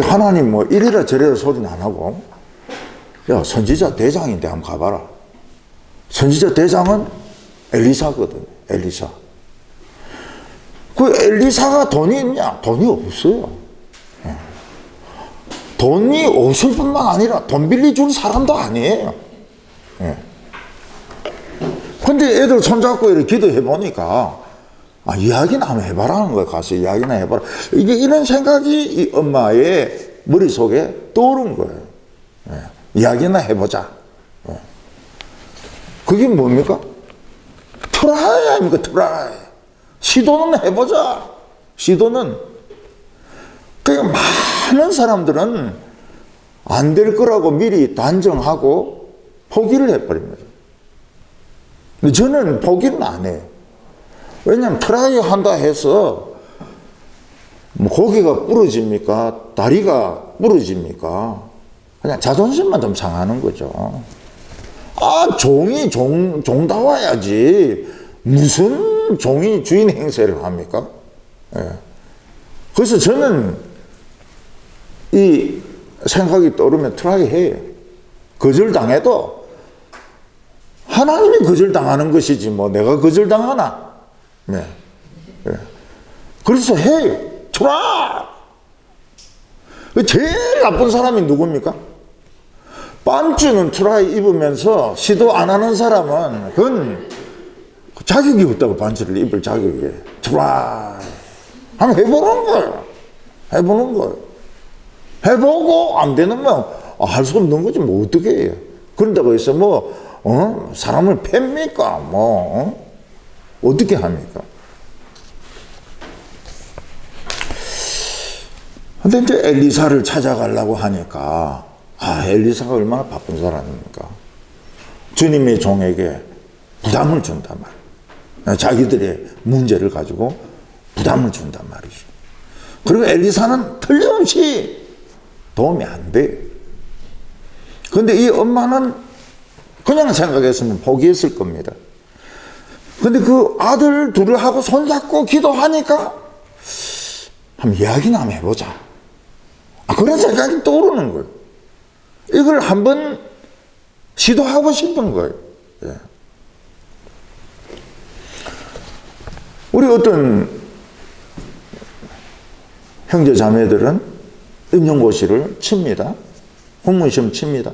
하나님 뭐 이리라 저리라 소리는 안 하고, 야 선지자 대장인데 한번 가봐라. 선지자 대장은 엘리사거든. 엘리사. 그 엘리사가 돈이 있냐? 돈이 없어요. 돈이 없을 뿐만 아니라 돈 빌려줄 사람도 아니에요. 근데 애들 손잡고 이렇게 기도해 보니까 이야기나 한번 해봐라는 거예요. 가서 이야기나 해봐라. 이게 이런 생각이 이 엄마의 머릿속에 떠오른 거예요. 이야기나 해보자. 그게 뭡니까? 트라이 아닙니까? 트라이. 시도는 해보자. 시도는. 그러니까 많은 사람들은 안 될 거라고 미리 단정하고 포기를 해버립니다. 근데 저는 포기는 안 해요. 왜냐하면 트라이 한다 해서 뭐 고기가 부러집니까? 다리가 부러집니까? 그냥 자존심만 좀 상하는 거죠. 아, 종이 종다워야지. 무슨 종이 주인 행세를 합니까? 예. 그래서 저는 이 생각이 떠오르면 트라이 해요. 거절당해도 하나님이 거절당하는 것이지 뭐 내가 거절당하나? 네. 네. 그래서 해요. 트라이! 제일 나쁜 사람이 누굽니까? 반주는 트라이 입으면서 시도 안 하는 사람은 그건 자격이 없다고. 반주를 입을 자격이. 트라이. 한번 해보는 거예요. 해보는 거예요. 해보고 안 되는 거 할 수 없는 거지 뭐 어떻게 해요. 그런다고 해서 뭐 사람을 팹니까? 어떻게 합니까? 근데 이제 엘리사를 찾아가려고 하니까 엘리사가 얼마나 바쁜 사람입니까? 주님의 종에게 부담을 준단 말이에요. 자기들의 문제를 가지고 부담을 준단 말이죠. 그리고 엘리사는 틀림없이 도움이 안 돼요. 그런데 이 엄마는 그냥 생각했으면 포기했을 겁니다. 근데 그 아들 둘을 하고 손잡고 기도하니까 한번 이야기나 한번 해보자. 그런 생각이 떠오르는 거예요. 이걸 한번 시도하고 싶은 거예요. 예. 우리 어떤 형제 자매들은 임용고시를 칩니다. 공무원시험 칩니다.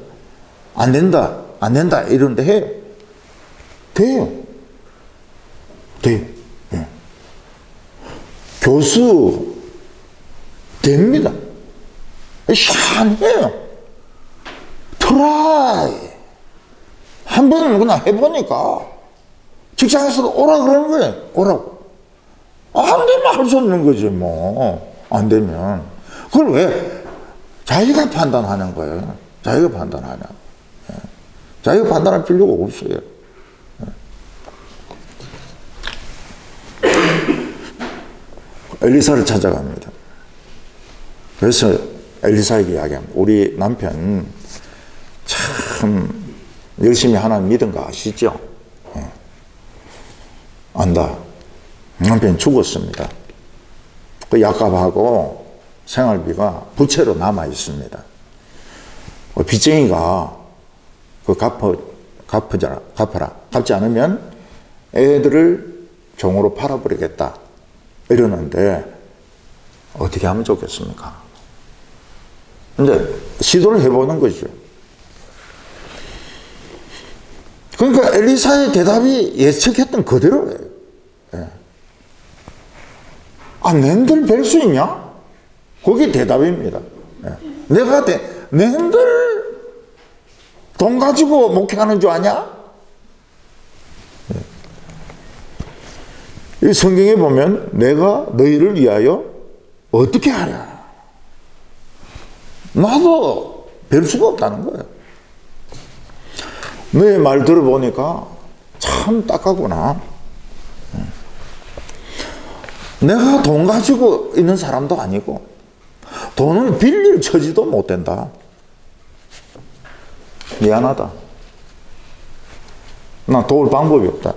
안 된다, 안 된다 이런데 해요. 돼요. 돼요. 예. 교수 됩니다. 희한해요. 트라이. 한 번은 그냥 해보니까 직장에서도 오라 그러는 거예요. 오라고. 안 되면 할 수 없는 거지 뭐. 안 되면. 그걸 왜? 자기가 판단하는 거예요. 자기가 판단하냐. 예. 자기가 판단할 필요가 없어요. 예. 엘리사를 찾아갑니다. 그래서 엘리사에게 이야기합니다. 우리 남편 참 열심히 하나님 믿은 거 아시죠? 예. 안다. 남편이 죽었습니다. 그 약값하고 생활비가 부채로 남아 있습니다. 빚쟁이가 그 갚아라. 갚지 않으면 애들을 종으로 팔아버리겠다. 이러는데 어떻게 하면 좋겠습니까? 이제 시도를 해보는 거죠. 그러니까 엘리사의 대답이 예측했던 그대로예요. 예. 낸들 뵐 수 있냐? 그게 대답입니다. 예. 낸들 돈 가지고 목회하는 줄 아냐? 예. 이 성경에 보면 내가 너희를 위하여 어떻게 하랴? 나도 뵐 수가 없다는 거예요. 너의 말 들어보니까 참 딱하구나. 내가 돈 가지고 있는 사람도 아니고 돈을 빌릴 처지도 못 된다. 미안하다. 나 도울 방법이 없다.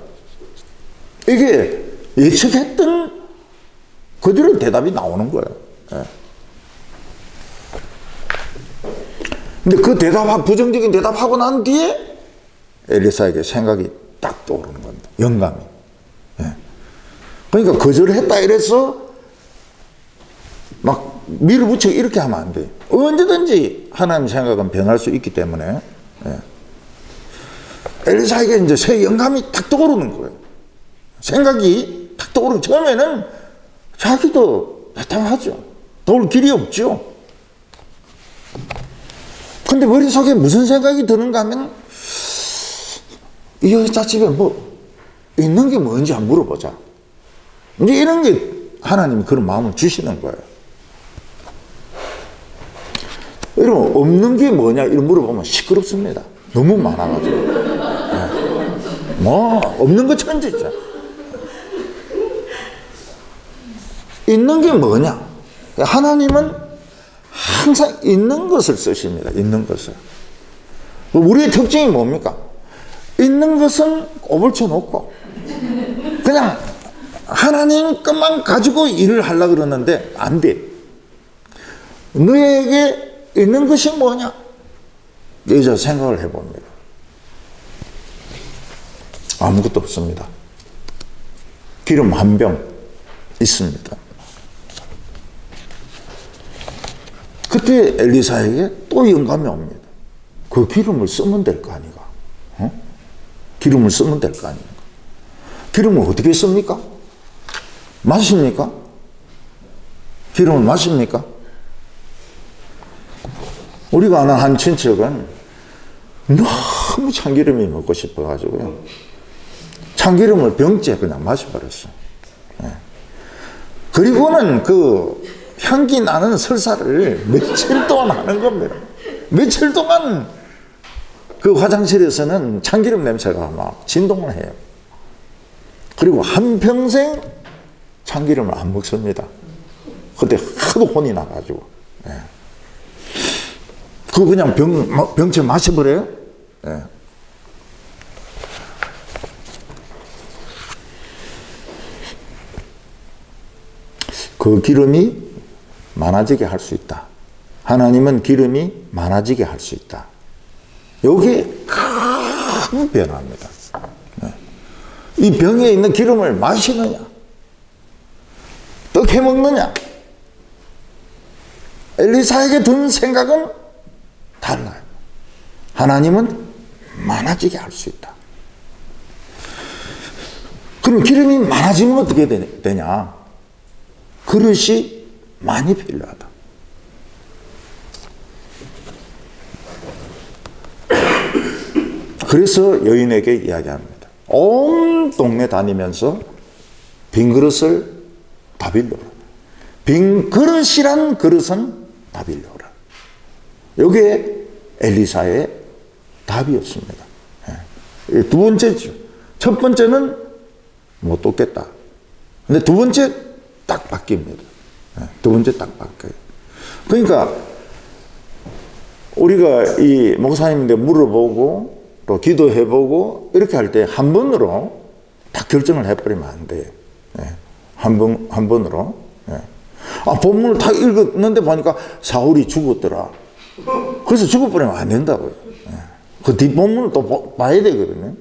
이게 예측했던 그대로 대답이 나오는 거예요. 예. 근데 그 부정적인 대답하고 난 뒤에 엘리사에게 생각이 딱 떠오르는 겁니다. 영감이. 예. 그러니까 거절했다 이래서 막 밀어붙여 이렇게 하면 안 돼요. 언제든지 하나님 생각은 변할 수 있기 때문에. 예. 엘리사에게 이제 새 영감이 딱 떠오르는 거예요. 생각이 딱 떠오르고 처음에는 자기도 답답하죠. 도울 길이 없죠. 근데 머릿속에 무슨 생각이 드는가 하면 이 여자 집에 뭐 있는 게 뭔지 한번 물어보자. 이제 이런 게 하나님이 그런 마음을 주시는 거예요. 여러분, 없는 게 뭐냐 이런 물어보면 시끄럽습니다. 너무 많아가지고. 뭐 없는 거 천지죠. 있는 게 뭐냐? 하나님은 항상 있는 것을 쓰십니다. 있는 것을. 우리의 특징이 뭡니까? 있는 것은 꼬불쳐 놓고 그냥 하나님 것만 가지고 일을 하려고 그러는데 안 돼. 너에게 있는 것이 뭐냐? 이제 생각을 해봅니다. 아무것도 없습니다. 기름 한 병 있습니다. 그때 엘리사에게 또 영감이 옵니다. 그 기름을 쓰면 될 거 아닌가? 기름을 쓰면 될 거 아닌가? 기름을 어떻게 씁니까? 마십니까? 기름을 마십니까? 우리가 아는 한 친척은 너무 참기름이 먹고 싶어가지고요. 참기름을 병째 그냥 마셔버렸어. 그리고는 그 향기 나는 설사를 며칠 동안 하는 겁니다. 며칠 동안 그 화장실에서는 참기름 냄새가 막 진동을 해요. 그리고 한평생 참기름을 안 먹습니다. 그때 하도 혼이 나가지고. 그거 그냥 병채 마셔버려요? 그 기름이 많아지게 할 수 있다. 하나님은 기름이 많아지게 할 수 있다. 이게 큰 변화입니다. 이 병에 있는 기름을 마시느냐, 떡 해먹느냐, 엘리사에게 든 생각은 달라요. 하나님은 많아지게 할 수 있다. 그럼 기름이 많아지면 어떻게 되냐? 그릇이 많이 필요하다. 그래서 여인에게 이야기합니다. 온 동네 다니면서 빈 그릇을 다 빌려오라. 빈 그릇이란 그릇은 다 빌려오라. 이게 엘리사의 답이었습니다. 두 번째죠. 첫 번째는 못 돕겠다. 근데 두 번째 딱 바뀝니다. 두 번째 딱 바뀌어요. 그러니까 우리가 이 목사님인데 물어보고 또 기도해보고 이렇게 할 때 한 번으로 딱 결정을 해버리면 안 돼요. 한 번으로. 아, 본문을 다 읽었는데 보니까 사울이 죽었더라. 그래서 죽어버리면 안 된다고요. 그 뒷본문을 또 봐야 되거든요.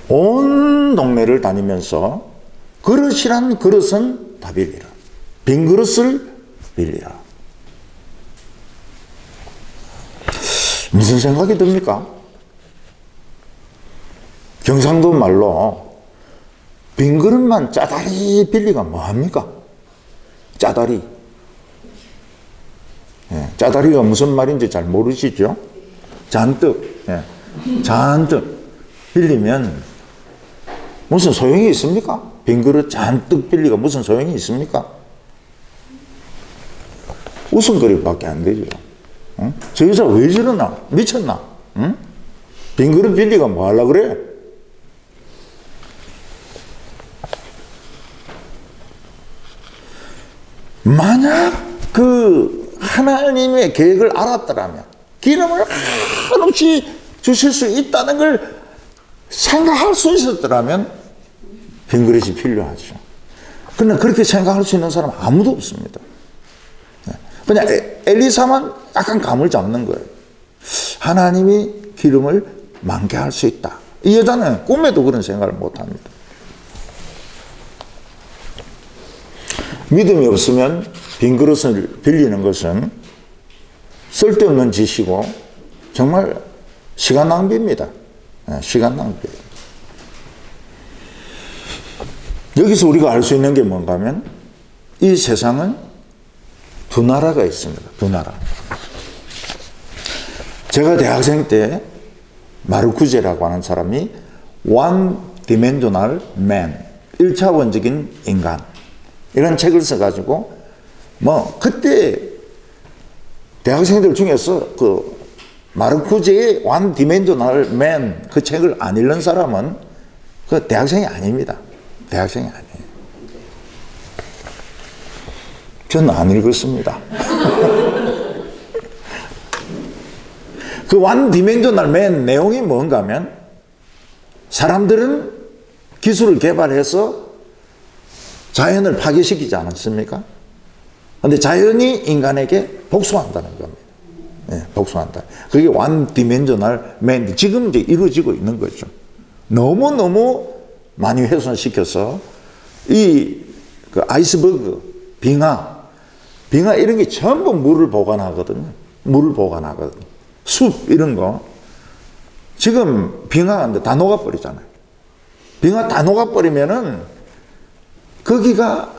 온 동네를 다니면서 그릇이란 그릇은 다 빌리라. 빈 그릇을 빌리라. 무슨 생각이 듭니까? 경상도 말로 빈 그릇만 짜다리 빌리가 뭐합니까? 짜다리. 짜다리가 무슨 말인지 잘 모르시죠? 잔뜩. 잔뜩 빌리면 무슨 소용이 있습니까? 빈 그릇 잔뜩 빌리가 무슨 소용이 있습니까? 웃음거리밖에 안 되죠. 저 여자 왜 저러나? 미쳤나? 빈 그릇 빌리가 뭐 하려고 그래? 만약 그 하나님의 계획을 알았더라면, 기름을 한없이 주실 수 있다는 걸 생각할 수 있었더라면 빈 그릇이 필요하죠. 그러나 그렇게 생각할 수 있는 사람은 아무도 없습니다. 그냥 엘리사만 약간 감을 잡는 거예요. 하나님이 기름을 많게 할 수 있다. 이 여자는 꿈에도 그런 생각을 못 합니다. 믿음이 없으면 빈 그릇을 빌리는 것은 쓸데없는 짓이고 정말 시간 낭비입니다. 시간 낭비. 여기서 우리가 알 수 있는 게 뭔가 하면 이 세상은 두 나라가 있습니다. 두 나라. 제가 대학생 때 마르쿠제라고 하는 사람이 One Dimensional Man, 1차원적인 인간, 이런 책을 써가지고 뭐 그때 대학생들 중에서 그 마르쿠제의 One Dimensional Man 그 책을 안 읽는 사람은 그 대학생이 아닙니다. 대학생이 아니에요. 저는 안 읽었습니다. 그 One Dimensional Man 내용이 뭔가 하면 사람들은 기술을 개발해서 자연을 파괴시키지 않았습니까? 그런데 자연이 인간에게 복수한다는 겁니다. 네, 복수한다. 그게 One Dimensional Man. 지금 이제 이루어지고 있는 거죠. 너무너무 많이 훼손시켜서 그 아이스버그, 빙하 이런 게 전부 물을 보관하거든요. 물을 보관하거든요. 숲 이런 거. 지금 빙하가 다 녹아버리잖아요. 빙하 다 녹아버리면은 거기가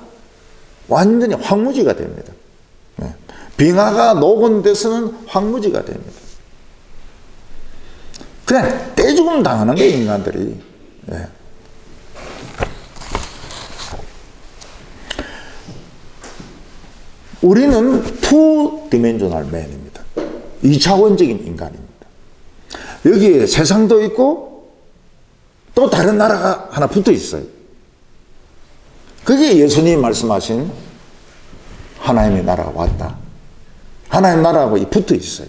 완전히 황무지가 됩니다. 네. 빙하가 녹은 데서는 황무지가 됩니다. 그냥 떼죽음 당하는 거예요, 인간들이. 네. 우리는 투 디멘셔널 맨입니다. 2차원적인 인간입니다. 여기에 세상도 있고 또 다른 나라가 하나 붙어 있어요. 그게 예수님이 말씀하신 하나님의 나라가 왔다. 하나님의 나라하고 붙어 있어요.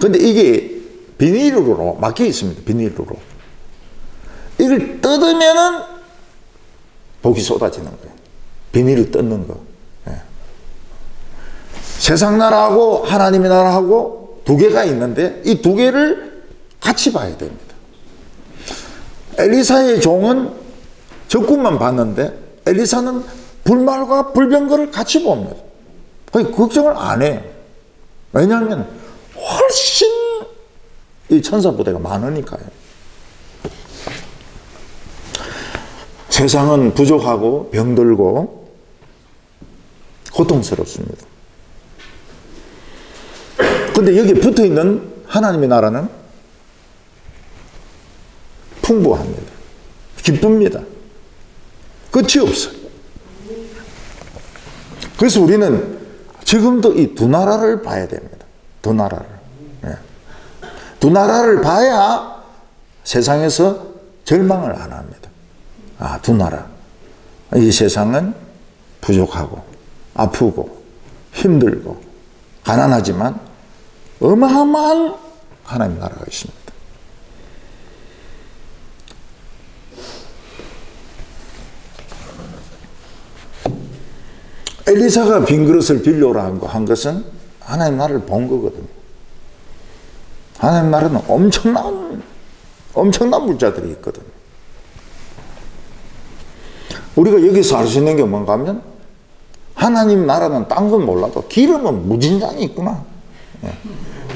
근데 이게 비닐으로 막혀 있습니다. 비닐으로. 이걸 뜯으면은 복이 쏟아지는 거예요. 비닐을 뜯는 거. 예. 세상 나라하고 하나님의 나라하고 두 개가 있는데 이 두 개를 같이 봐야 됩니다. 엘리사의 종은 적군만 봤는데 엘리사는 불말과 불병거를 같이 봅니다. 거의 걱정을 안 해요. 왜냐하면 훨씬 이 천사 부대가 많으니까요. 세상은 부족하고 병들고 고통스럽습니다. 근데 여기 붙어 있는 하나님의 나라는 풍부합니다. 기쁩니다. 끝이 없어요. 그래서 우리는 지금도 이 두 나라를 봐야 됩니다. 두 나라를. 네. 두 나라를 봐야 세상에서 절망을 안 합니다. 아, 두 나라. 이 세상은 부족하고 아프고 힘들고 가난하지만 어마어마한 하나님 나라가 있습니다. 엘리사가 빈 그릇을 빌려오라 한 것은 하나님 나라를 본 거거든요. 하나님 나라는 엄청난 물자들이 있거든요. 우리가 여기서 알 수 있는 게 뭔가 하면 하나님 나라는 딴 건 몰라도 기름은 무진장이 있구나.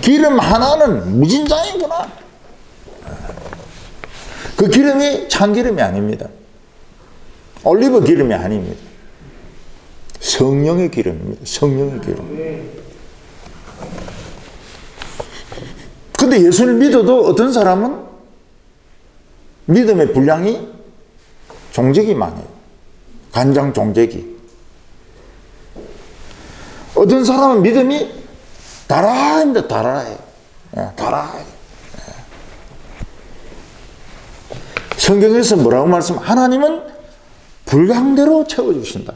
기름 하나는 무진장이구나. 그 기름이 참기름이 아닙니다. 올리브 기름이 아닙니다. 성령의 기름입니다. 성령의 기름. 근데 예수를 믿어도 어떤 사람은 믿음의 분량이 종적이 많아요. 간장 종적이. 어떤 사람은 믿음이 달아입니다. 달아요. 달아요. 성경에서 뭐라고 하나님은 분량대로 채워주신다.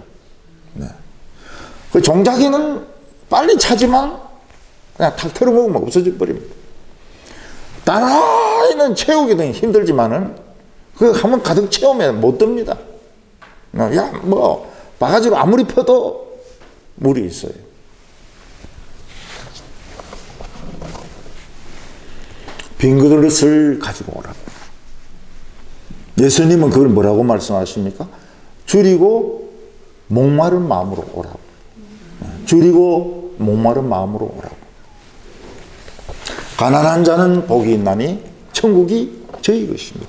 그 종자기는 빨리 차지만 그냥 탁 털어먹으면 없어져 버립니다. 달아있는 채우기는 힘들지만은 그거 한번 가득 채우면 못 듭니다. 야, 뭐 바가지로 아무리 퍼도 물이 있어요. 빈 그릇을 가지고 오라. 예수님은 그걸 뭐라고 말씀하십니까? 줄이고 목마른 마음으로 오라고. 줄이고 목마른 마음으로 오라고. 가난한 자는 복이 있나니 천국이 저희 것입니다.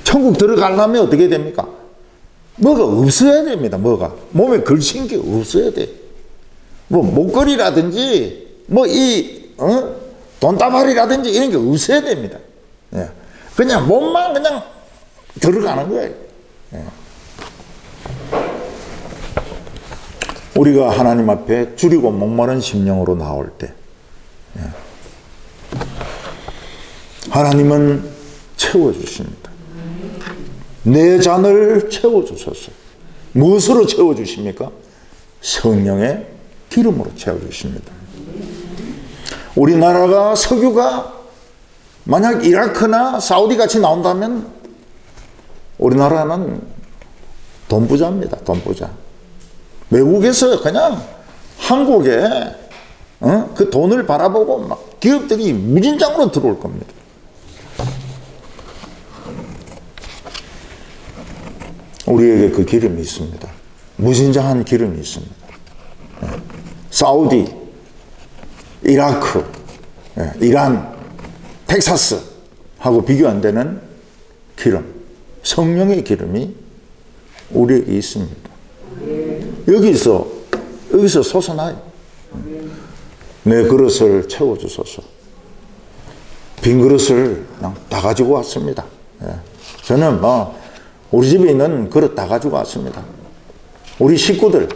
천국 들어가려면 어떻게 됩니까? 뭐가 없어야 됩니다. 뭐가 몸에 걸친 게 없어야 돼. 뭐 목걸이라든지 뭐 이 돈다발이라든지 이런 게 없어야 됩니다. 예. 그냥 몸만 그냥 들어가는 거예요. 예. 우리가 하나님 앞에 줄이고 목마른 심령으로 나올 때, 예. 하나님은 채워주십니다. 내 잔을 채워주소서. 무엇으로 채워주십니까? 성령의 기름으로 채워주십니다. 우리나라가 석유가 만약 이라크나 사우디 같이 나온다면 우리나라는 돈부자입니다. 돈부자. 외국에서 그냥 한국에 그 돈을 바라보고 막 기업들이 무진장으로 들어올 겁니다. 우리에게 그 기름이 있습니다. 무진장한 기름이 있습니다. 사우디, 이라크, 이란, 텍사스하고 비교 안 되는 기름, 성령의 기름이 우리에게 있습니다. 여기서 솟아나요. 내 그릇을 채워주소서. 빈 그릇을 그냥 다 가지고 왔습니다. 저는 우리 집에 있는 그릇 다 가지고 왔습니다. 우리 식구들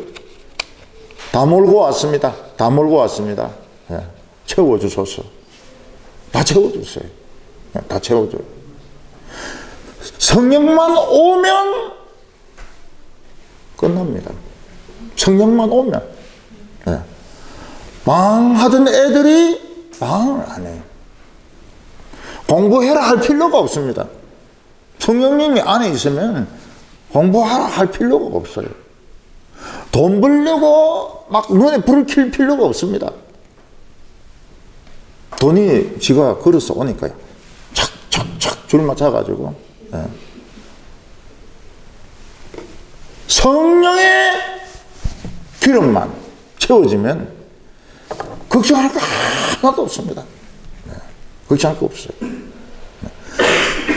다 몰고 왔습니다. 다 몰고 왔습니다. 채워주소서. 다 채워주세요. 다 채워줘요. 성령만 오면 끝납니다. 성령만 오면. 방하던 애들이 방을 안 해요. 공부해라 할 필요가 없습니다. 성령님이 안에 있으면 공부하라 할 필요가 없어요. 돈 벌려고 막 눈에 불을 켤 필요가 없습니다. 돈이 지가 걸어서 오니까요. 착착착 줄 맞춰가지고. 성령의 기름만 채워지면 걱정할 거 하나도 없습니다. 걱정할 거 없어요.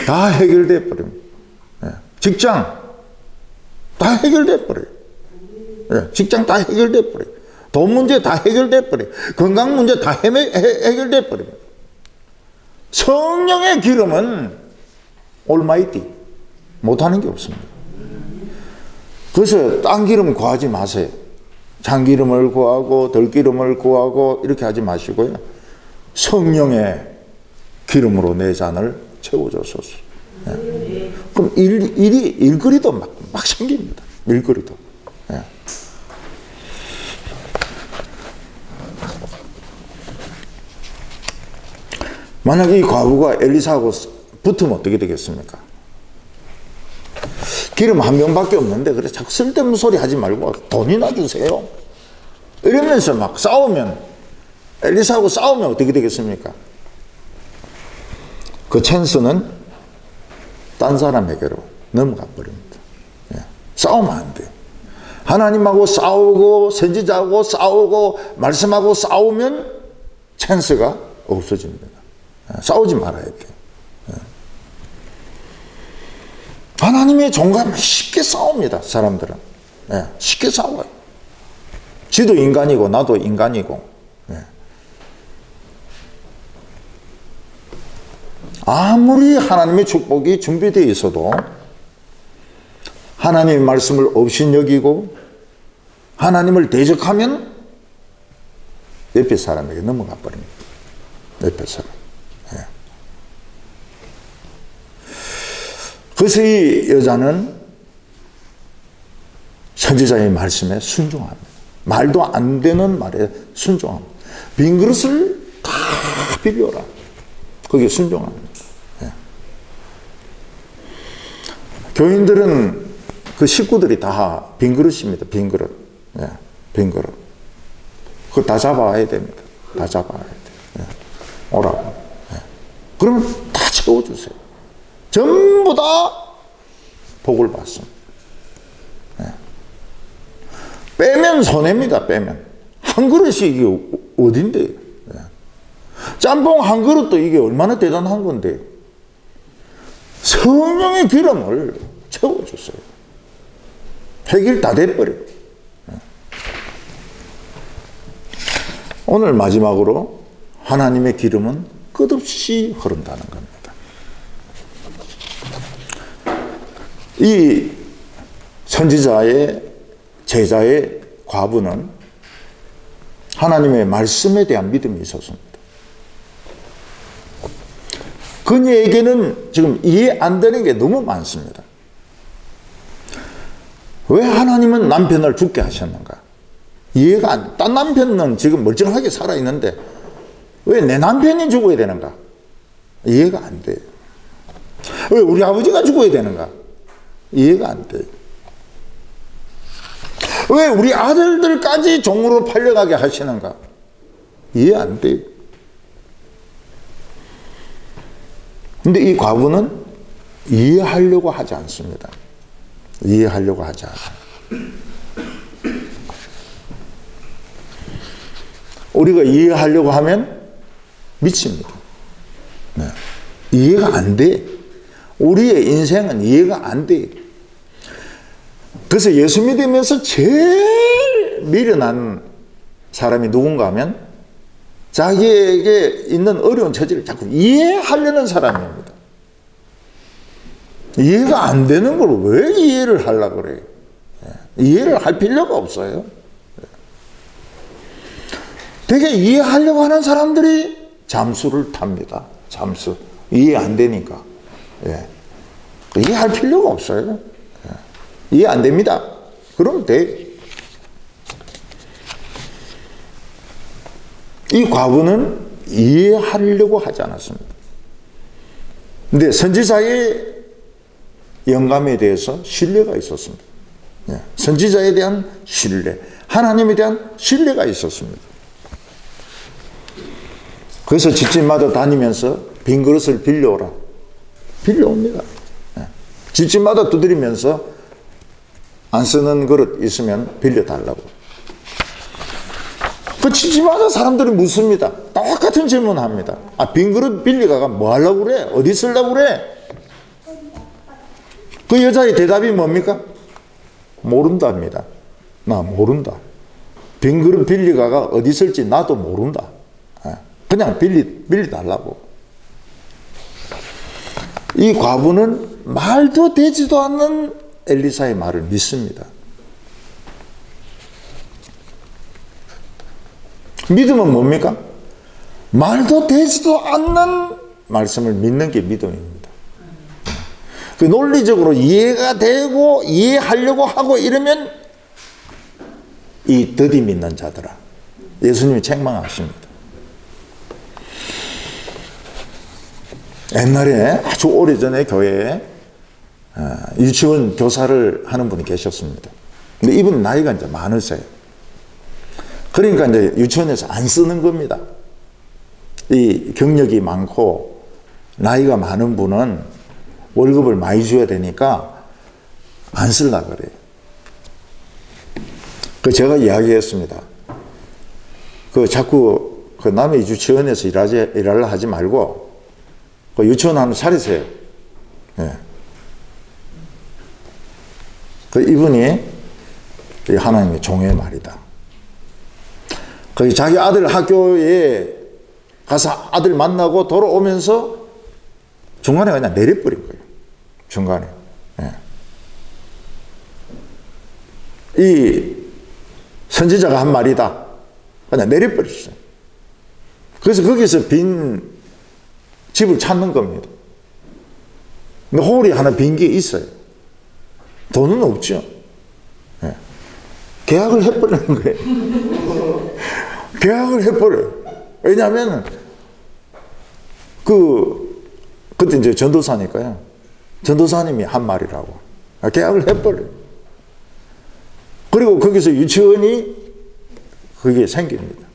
다 해결돼 버립니다. 직장 다 해결돼 버려요. 직장 다 해결돼 버려요. 돈 문제 다 해결돼 버려요. 건강 문제 다 해결돼 버립니다. 성령의 기름은 올마이티 못하는 게 없습니다. 그래서 딴 기름 구하지 마세요. 참기름을 구하고 들기름을 구하고 이렇게 하지 마시고요. 성령의 기름으로 내 잔을 채워줘소서. 그럼 일거리도 막 생깁니다. 일거리도. 만약 이 과부가 엘리사하고 붙으면 어떻게 되겠습니까? 기름 한 명밖에 없는데 그래 자꾸 쓸데없는 소리 하지 말고 돈이나 주세요. 이러면서 막 싸우면 엘리사하고 싸우면 어떻게 되겠습니까? 그 찬스는 딴 사람에게로 넘어가 버립니다. 싸우면 안 돼요. 하나님하고 싸우고 선지자하고 싸우고 말씀하고 싸우면 찬스가 없어집니다. 싸우지 말아야 돼요. 하나님의 종과 쉽게 싸웁니다. 사람들은. 쉽게 싸워요. 지도 인간이고 나도 인간이고. 아무리 하나님의 축복이 준비되어 있어도 하나님의 말씀을 업신여기고 하나님을 대적하면 옆에 사람에게 넘어가 버립니다. 옆에 사람. 그래서 이 여자는 선지자의 말씀에 순종합니다. 말도 안 되는 말에 순종합니다. 빈 그릇을 다 비벼라. 거기에 순종합니다. 교인들은 그 식구들이 다 빈 그릇입니다. 빈 그릇. 빈 그릇. 그거 다 잡아야 됩니다. 다 잡아야 돼요. 오라고. 그러면 다 채워주세요. 전부 다 복을 받습니다. 빼면 손해입니다. 빼면. 한 그릇이 이게 어딘데요? 짬뽕 한 그릇도 이게 얼마나 대단한 건데 성령의 기름을 채워줬어요. 해결 다 돼버려요. 오늘 마지막으로 하나님의 기름은 끝없이 흐른다는 겁니다. 이 선지자의 제자의 과부는 하나님의 말씀에 대한 믿음이 있었습니다. 그녀에게는 지금 이해 안 되는 게 너무 많습니다. 왜 하나님은 남편을 죽게 하셨는가? 이해가 안 돼. 딴 남편은 지금 멀쩡하게 살아있는데 왜 내 남편이 죽어야 되는가? 이해가 안 돼요. 왜 우리 아버지가 죽어야 되는가? 이해가 안 돼요. 왜 우리 아들들까지 종으로 팔려가게 하시는가? 이해 안 돼요. 근데 이 과부는 이해하려고 하지 않습니다. 이해하려고 하지 않아요. 우리가 이해하려고 하면 미칩니다. 네. 이해가 안 돼. 우리의 인생은 이해가 안 돼. 그래서 예수 믿으면서 제일 미련한 사람이 누군가 하면 자기에게 있는 어려운 처지를 자꾸 이해하려는 사람입니다. 이해가 안 되는 걸 왜 이해를 하려고 그래요? 이해를 할 필요가 없어요. 되게 이해하려고 하는 사람들이 잠수를 탑니다. 잠수. 이해 안 되니까. 이해할 필요가 없어요. 이해 안 됩니다. 그러면 돼. 이 과부는 이해하려고 하지 않았습니다. 근데 선지자의 영감에 대해서 신뢰가 있었습니다. 선지자에 대한 신뢰, 하나님에 대한 신뢰가 있었습니다. 그래서 집집마다 다니면서 빈 그릇을 빌려오라. 빌려옵니다. 집집마다 두드리면서 안 쓰는 그릇 있으면 빌려달라고. 그 집집마다 사람들이 묻습니다. 똑같은 질문 합니다. 빈 그릇 빌리가가 뭐 하려고 그래? 어디 쓰려고 그래? 그 여자의 대답이 뭡니까? 모른답니다. 나 모른다. 빈 그릇 빌리가가 어디 쓸지 나도 모른다. 그냥 빌려달라고. 이 과부는 말도 되지도 않는 엘리사의 말을 믿습니다. 믿음은 뭡니까? 말도 되지도 않는 말씀을 믿는 게 믿음입니다. 그 논리적으로 이해가 되고 이해하려고 하고 이러면 이 더디 믿는 자들아, 예수님이 책망하십니다. 옛날에 아주 오래전에 교회에 유치원 교사를 하는 분이 계셨습니다. 근데 이분 나이가 이제 많으세요. 그러니까 이제 유치원에서 안 쓰는 겁니다. 이 경력이 많고 나이가 많은 분은 월급을 많이 줘야 되니까 안 쓰려고 그래요. 그 제가 이야기했습니다. 자꾸 남의 유치원에서 일하려 하지 말고 유치원 하나 차리세요. 이분이 하나님의 종의 말이다. 자기 아들 학교에 가서 아들 만나고 돌아오면서 중간에 그냥 내려버린 거예요. 중간에. 이 선지자가 한 말이다. 그냥 내려버렸어요. 그래서 거기서 빈 집을 찾는 겁니다. 근데 홀이 하나 빈 게 있어요. 돈은 없죠. 계약을 해버리는 거예요. 계약을 해버려요. 왜냐하면 그때 이제 전도사니까요. 전도사님이 한 말이라고. 계약을 해버려요. 그리고 거기서 유치원이 그게 생깁니다.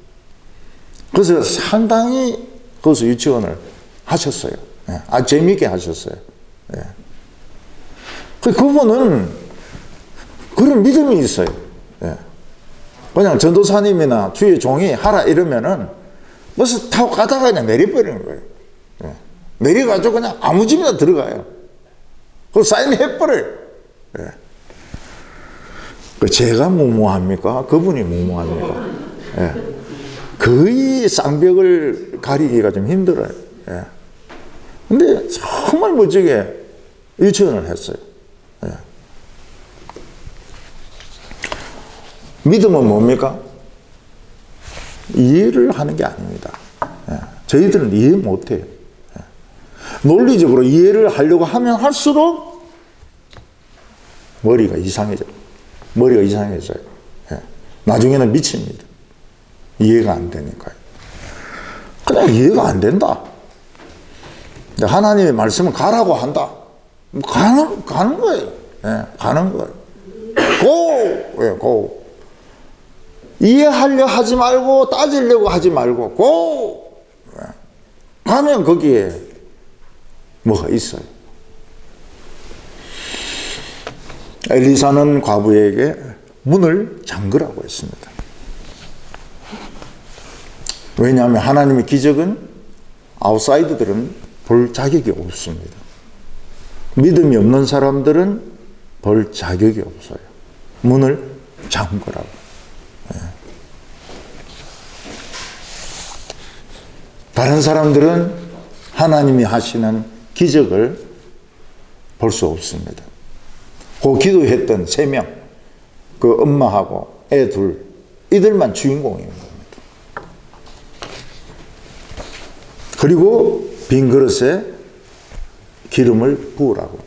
그래서 상당히 거기서 유치원을 하셨어요. 재미있게 하셨어요. 그분은 그런 믿음이 있어요. 그냥 전도사님이나 주의 종이 하라 이러면은 버스 타고 가다가 그냥 내려버리는 거예요. 내려가지고 그냥 아무 집이나 들어가요. 그걸 사인해버려요. 제가 무모합니까? 그분이 무모합니까? 거의 쌍벽을 가리기가 좀 힘들어요. 예. 근데 정말 멋지게 유치원을 했어요. 예. 믿음은 뭡니까? 이해를 하는 게 아닙니다. 예. 저희들은 이해 못해요. 예. 논리적으로 이해를 하려고 하면 할수록 머리가 이상해져요. 예. 나중에는 미칩니다. 이해가 안 되니까요. 그냥 이해가 안 된다. 하나님의 말씀은 가라고 한다. 가는 거예요. 예, 가는 거예요. 고! 예, 고! 이해하려 하지 말고, 따지려고 하지 말고, 고! 예. 가면 거기에 뭐가 있어요. 엘리사는 과부에게 문을 잠그라고 했습니다. 왜냐하면 하나님의 기적은 아웃사이더들은 볼 자격이 없습니다. 믿음이 없는 사람들은 볼 자격이 없어요. 문을 잠그라고. 네. 다른 사람들은 하나님이 하시는 기적을 볼 수 없습니다. 그 기도했던 3명, 그 엄마하고 애 둘, 이들만 주인공인 겁니다. 그리고 빈 그릇에 기름을 부으라고.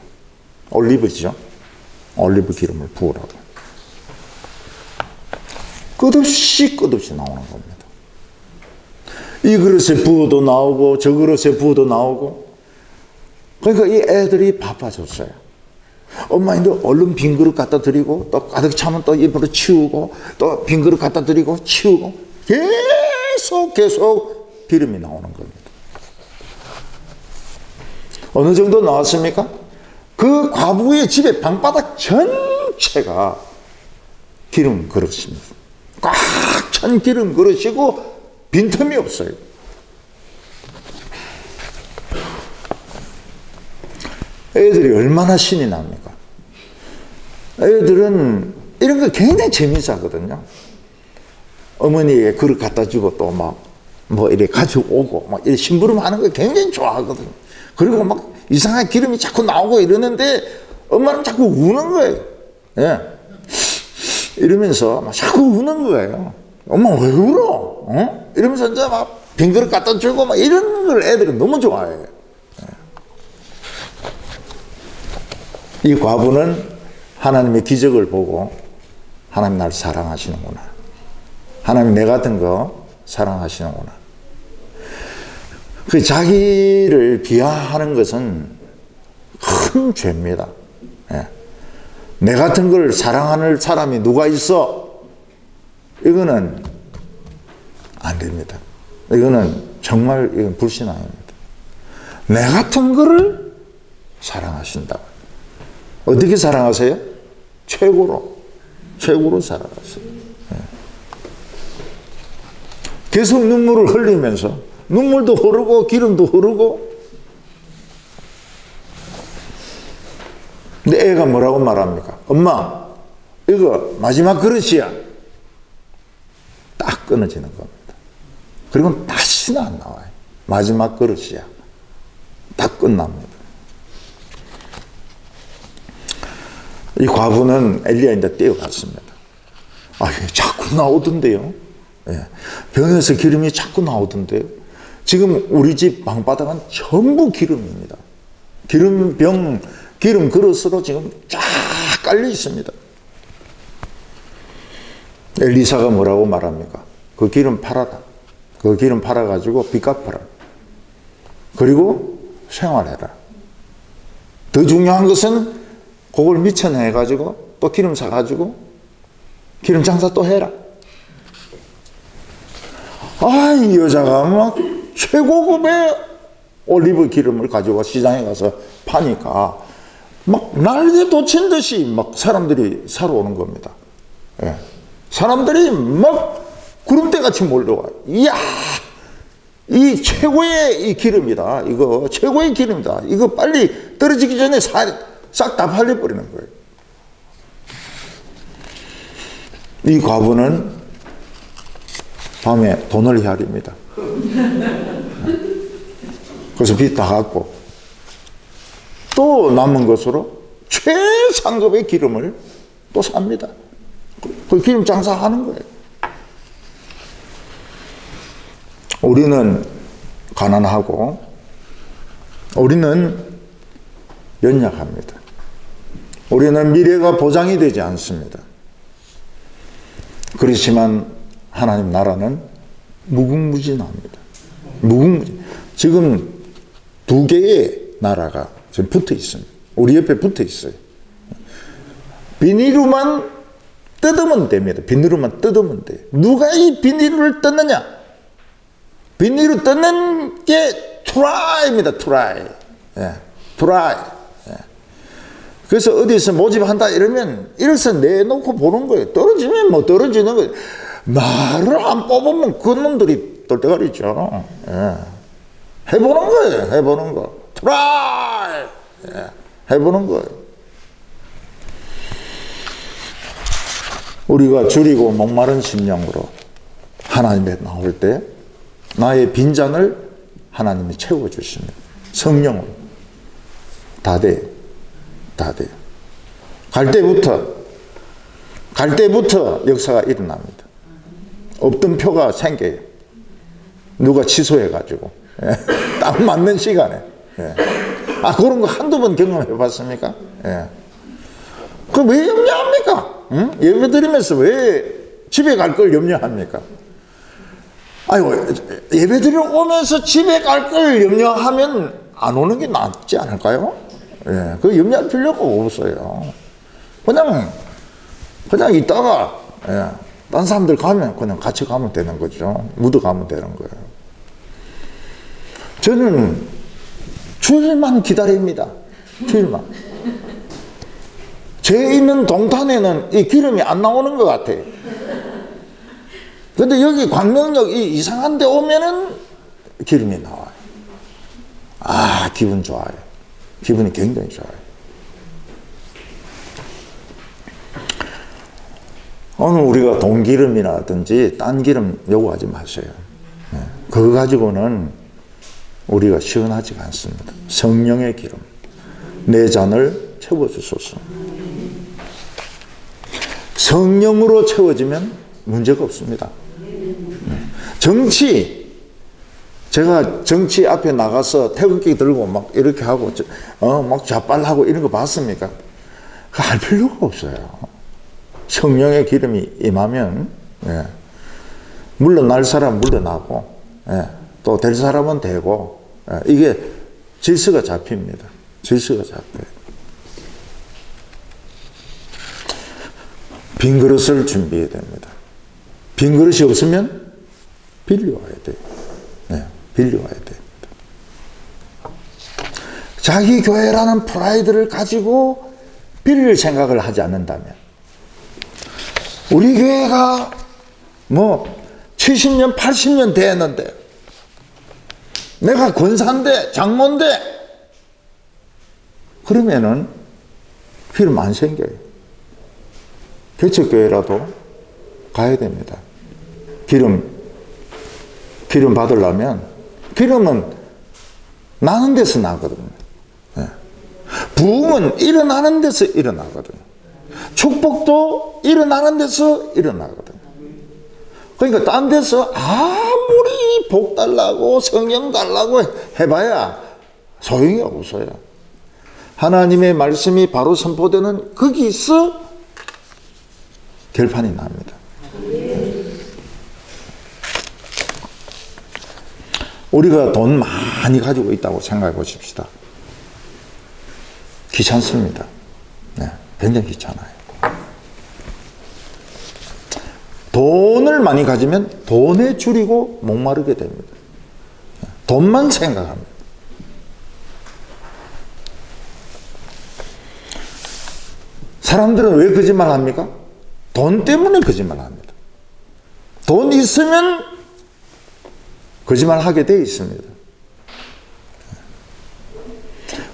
올리브죠. 올리브 기름을 부으라고. 끝없이 나오는 겁니다. 이 그릇에 부어도 나오고 저 그릇에 부어도 나오고. 그러니까 이 애들이 바빠졌어요. 엄마인데 얼른 빈 그릇 갖다 드리고 또 가득 차면 또 입으로 치우고 또 빈 그릇 갖다 드리고 치우고 계속 기름이 나오는 겁니다. 어느 정도 나왔습니까? 그 과부의 집의 방바닥 전체가 기름 그릇입니다. 꽉 찬 기름 그릇이고 빈틈이 없어요. 애들이 얼마나 신이 납니까? 애들은 이런 거 굉장히 재미있어 하거든요. 어머니에게 그릇 갖다 주고 또 뭐 이렇게 가져오고 막 이렇게 심부름 하는 거 굉장히 좋아하거든요. 그리고 막 이상한 기름이 자꾸 나오고 이러는데 엄마는 자꾸 우는 거예요. 예. 이러면서 막 자꾸 우는 거예요. 엄마 왜 울어? 어? 이러면서 이제 막 빈 그릇 갖다 주고 막 이런 걸 애들은 너무 좋아해요. 이 과부는 하나님의 기적을 보고 하나님 날 사랑하시는구나. 하나님 내 같은 거 사랑하시는구나. 그 자기를 비하하는 것은 큰 죄입니다. 예. 내 같은 걸 사랑하는 사람이 누가 있어? 이거는 안 됩니다. 이거는 정말 이건 불신앙입니다. 내 같은 거를 사랑하신다. 어떻게 사랑하세요? 최고로 사랑하세요. 예. 계속 눈물을 흘리면서 눈물도 흐르고 기름도 흐르고. 근데 애가 뭐라고 말합니까? 엄마, 이거 마지막 그릇이야. 딱 끊어지는 겁니다. 그리고 다시는 안 나와요. 마지막 그릇이야. 딱 끝납니다. 이 과부는 엘리야인데 뛰어갔습니다. 아, 자꾸 나오던데요. 예. 병에서 기름이 자꾸 나오던데요. 지금 우리 집 방바닥은 전부 기름입니다. 기름 그릇으로 지금 쫙 깔려 있습니다. 엘리사가 뭐라고 말합니까? 그 기름 팔아라. 그 기름 팔아가지고 빚 갚아라. 그리고 생활해라. 더 중요한 것은 그걸 미천해가지고 또 기름 사가지고 기름 장사 또 해라. 아, 이 여자가 막 최고급의 올리브 기름을 가져와 시장에 가서 파니까 막 날개 돋친 듯이 막 사람들이 사러 오는 겁니다. 예. 사람들이 막 구름대같이 몰려와요. 이야, 이 최고의 이 기름이다. 이거 최고의 기름이다. 이거 빨리 떨어지기 전에 싹 다 팔려버리는 거예요. 이 과부는 밤에 돈을 헤아립니다. 그래서 빚 다 갚고 또 남은 것으로 최상급의 기름을 또 삽니다. 그 기름 장사하는 거예요. 우리는 가난하고 우리는 연약합니다. 우리는 미래가 보장이 되지 않습니다. 그렇지만 하나님 나라는 무궁무진합니다. 무궁무진. 지금 두 개의 나라가 지금 붙어 있습니다. 우리 옆에 붙어 있어요. 비닐로만 뜯으면 됩니다. 비닐로만 뜯으면 돼요. 누가 이 비닐을 뜯느냐? 비닐을 뜯는 게 트라이입니다. 트라이. 예, 트라이. 예. 그래서 어디서 모집한다 이러면 이래서 내놓고 보는 거예요. 떨어지면 뭐 떨어지는 거예요. 말을 안 뽑으면 그 놈들이 똘대가리죠. 예. 해보는 거예요. 해보는 거. 트라이. 예. 해보는 거예요. 우리가 줄이고 목마른 심령으로 하나님에 나올 때 나의 빈잔을 하나님이 채워주십니다. 성령으로. 다 돼요. 다 돼요. 갈 때부터 역사가 일어납니다. 없던 표가 생겨요. 누가 취소해가지고. 예. 딱 맞는 시간에. 예. 아, 그런 거 한두 번 경험해 봤습니까? 예. 그 왜 염려합니까? 응? 예배 드리면서 왜 집에 갈 걸 염려합니까? 아이고, 예배 드리러 오면서 집에 갈 걸 염려하면 안 오는 게 낫지 않을까요? 예. 그 염려할 필요가 없어요. 그냥 있다가, 예. 딴 사람들 가면 그냥 같이 가면 되는 거죠. 묻어 가면 되는 거예요. 저는 주일만 기다립니다. 주일만. 제 있는 동탄에는 이 기름이 안 나오는 것 같아요. 근데 여기 광명역 이 이상한 데 오면은 기름이 나와요. 아, 기분 좋아요. 기분이 굉장히 좋아요. 오늘 우리가 동기름이라든지 딴 기름 요구하지 마세요. 그거 가지고는 우리가 시원하지가 않습니다. 성령의 기름. 내 잔을 채워주소서. 성령으로 채워지면 문제가 없습니다. 제가 정치 앞에 나가서 태극기 들고 막 이렇게 하고, 막 좌빨하고 이런 거 봤습니까? 그거 할 필요가 없어요. 성령의 기름이 임하면, 예. 물러날 사람은 물러나고, 예. 또 될 사람은 되고, 예. 이게 질서가 잡힙니다. 질서가 잡혀요. 빈 그릇을 준비해야 됩니다. 빈 그릇이 없으면 빌려와야 돼요. 네, 빌려와야 됩니다. 자기 교회라는 프라이드를 가지고 빌릴 생각을 하지 않는다면, 우리 교회가 뭐 70년, 80년 됐는데, 내가 권사인데, 장모인데, 그러면은 필요 안 생겨요. 개척교회라도 가야 됩니다. 기름 받으려면, 기름은 나는 데서 나거든요. 네. 부흥은 일어나는 데서 일어나거든요. 축복도 일어나는 데서 일어나거든요. 그러니까 딴 데서 아무리 복 달라고 성령 달라고 해봐야 소용이 없어요. 하나님의 말씀이 바로 선포되는 거기서 결판이 납니다. 우리가 돈 많이 가지고 있다고 생각해 보십시다. 귀찮습니다. 네, 굉장히 귀찮아요. 돈을 많이 가지면 돈에 줄이고 목마르게 됩니다. 돈만 생각합니다. 사람들은 왜 거짓말 합니까? 돈 때문에 거짓말 합니다. 돈 있으면 거짓말 하게 돼 있습니다.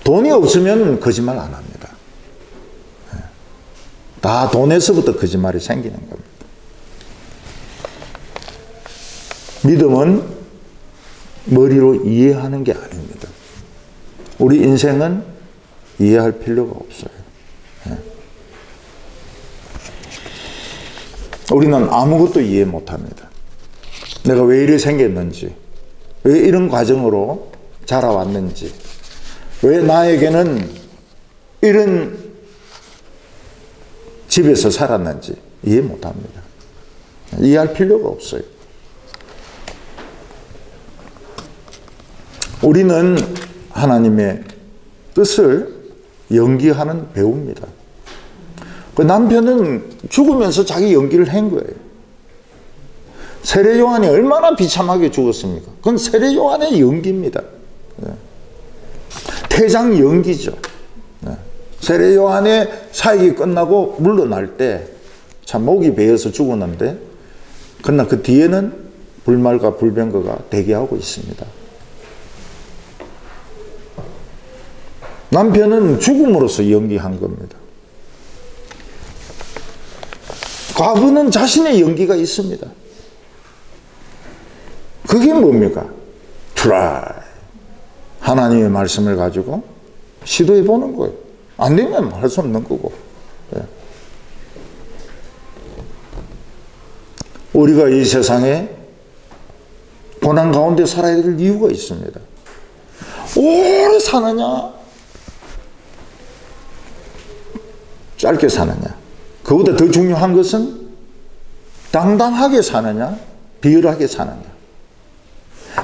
돈이 없으면 거짓말 안 합니다. 다 돈에서부터 거짓말이 생기는 겁니다. 믿음은 머리로 이해하는 게 아닙니다. 우리 인생은 이해할 필요가 없어요. 우리는 아무것도 이해 못합니다. 내가 왜 이래 생겼는지, 왜 이런 과정으로 자라왔는지, 왜 나에게는 이런 집에서 살았는지 이해 못합니다. 이해할 필요가 없어요. 우리는 하나님의 뜻을 연기하는 배우입니다. 그 남편은 죽으면서 자기 연기를 한 거예요. 세례 요한이 얼마나 비참하게 죽었습니까? 그건 세례 요한의 연기입니다. 태장 연기죠. 세례 요한의 사역이 끝나고 물러날 때 참 목이 베어서 죽었는데, 그러나 그 뒤에는 불말과 불병거가 대기하고 있습니다. 남편은 죽음으로써 연기한 겁니다. 과부는 자신의 연기가 있습니다. 그게 뭡니까? 트라이. 하나님의 말씀을 가지고 시도해 보는 거예요. 안 되면 할 수 없는 거고. 우리가 이 세상에 고난 가운데 살아야 될 이유가 있습니다. 오래 사느냐? 짧게 사느냐? 그보다 더 중요한 것은 당당하게 사느냐? 비열하게 사느냐?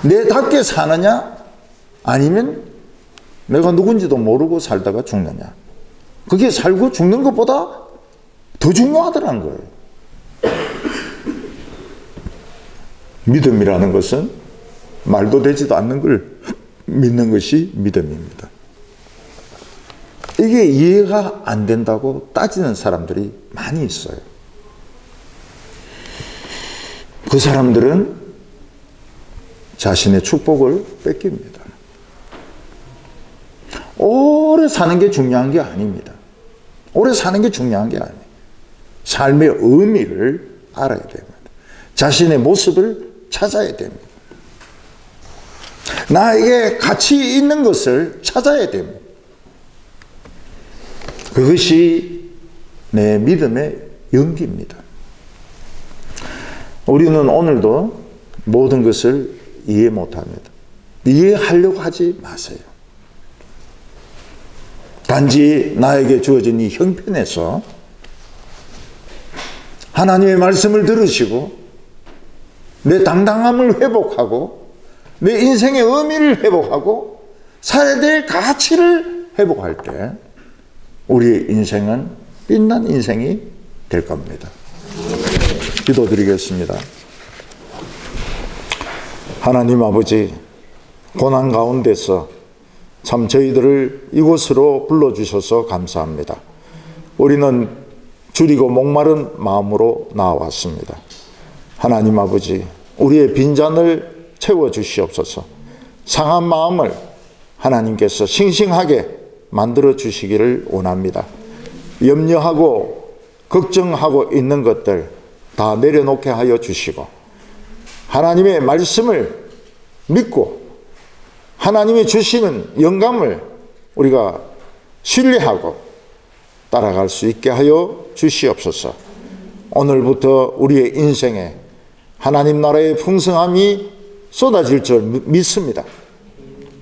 내답게 사느냐? 아니면 내가 누군지도 모르고 살다가 죽느냐? 그게 살고 죽는 것보다 더 중요하더라는 거예요. 믿음이라는 것은 말도 되지도 않는 걸 믿는 것이 믿음입니다. 이게 이해가 안 된다고 따지는 사람들이 많이 있어요. 그 사람들은 자신의 축복을 뺏깁니다. 오래 사는 게 중요한 게 아닙니다. 오래 사는 게 중요한 게 아니에요. 삶의 의미를 알아야 됩니다. 자신의 모습을 찾아야 됩니다. 나에게 가치 있는 것을 찾아야 됩니다. 그것이 내 믿음의 연기입니다. 우리는 오늘도 모든 것을 이해 못합니다. 이해하려고 하지 마세요. 단지 나에게 주어진 이 형편에서 하나님의 말씀을 들으시고 내 당당함을 회복하고 내 인생의 의미를 회복하고 살아야 될 가치를 회복할 때 우리의 인생은 빛난 인생이 될 겁니다. 기도드리겠습니다. 하나님 아버지, 고난 가운데서 참 저희들을 이곳으로 불러주셔서 감사합니다. 우리는 줄이고 목마른 마음으로 나왔습니다. 하나님 아버지, 우리의 빈잔을 채워주시옵소서. 상한 마음을 하나님께서 싱싱하게 만들어 주시기를 원합니다. 염려하고 걱정하고 있는 것들 다 내려놓게 하여 주시고 하나님의 말씀을 믿고 하나님이 주시는 영감을 우리가 신뢰하고 따라갈 수 있게 하여 주시옵소서. 오늘부터 우리의 인생에 하나님 나라의 풍성함이 쏟아질 줄 믿습니다.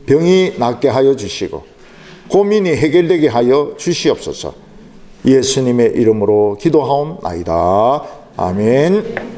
병이 낫게 하여 주시고 고민이 해결되게 하여 주시옵소서. 예수님의 이름으로 기도하옵나이다. 아멘.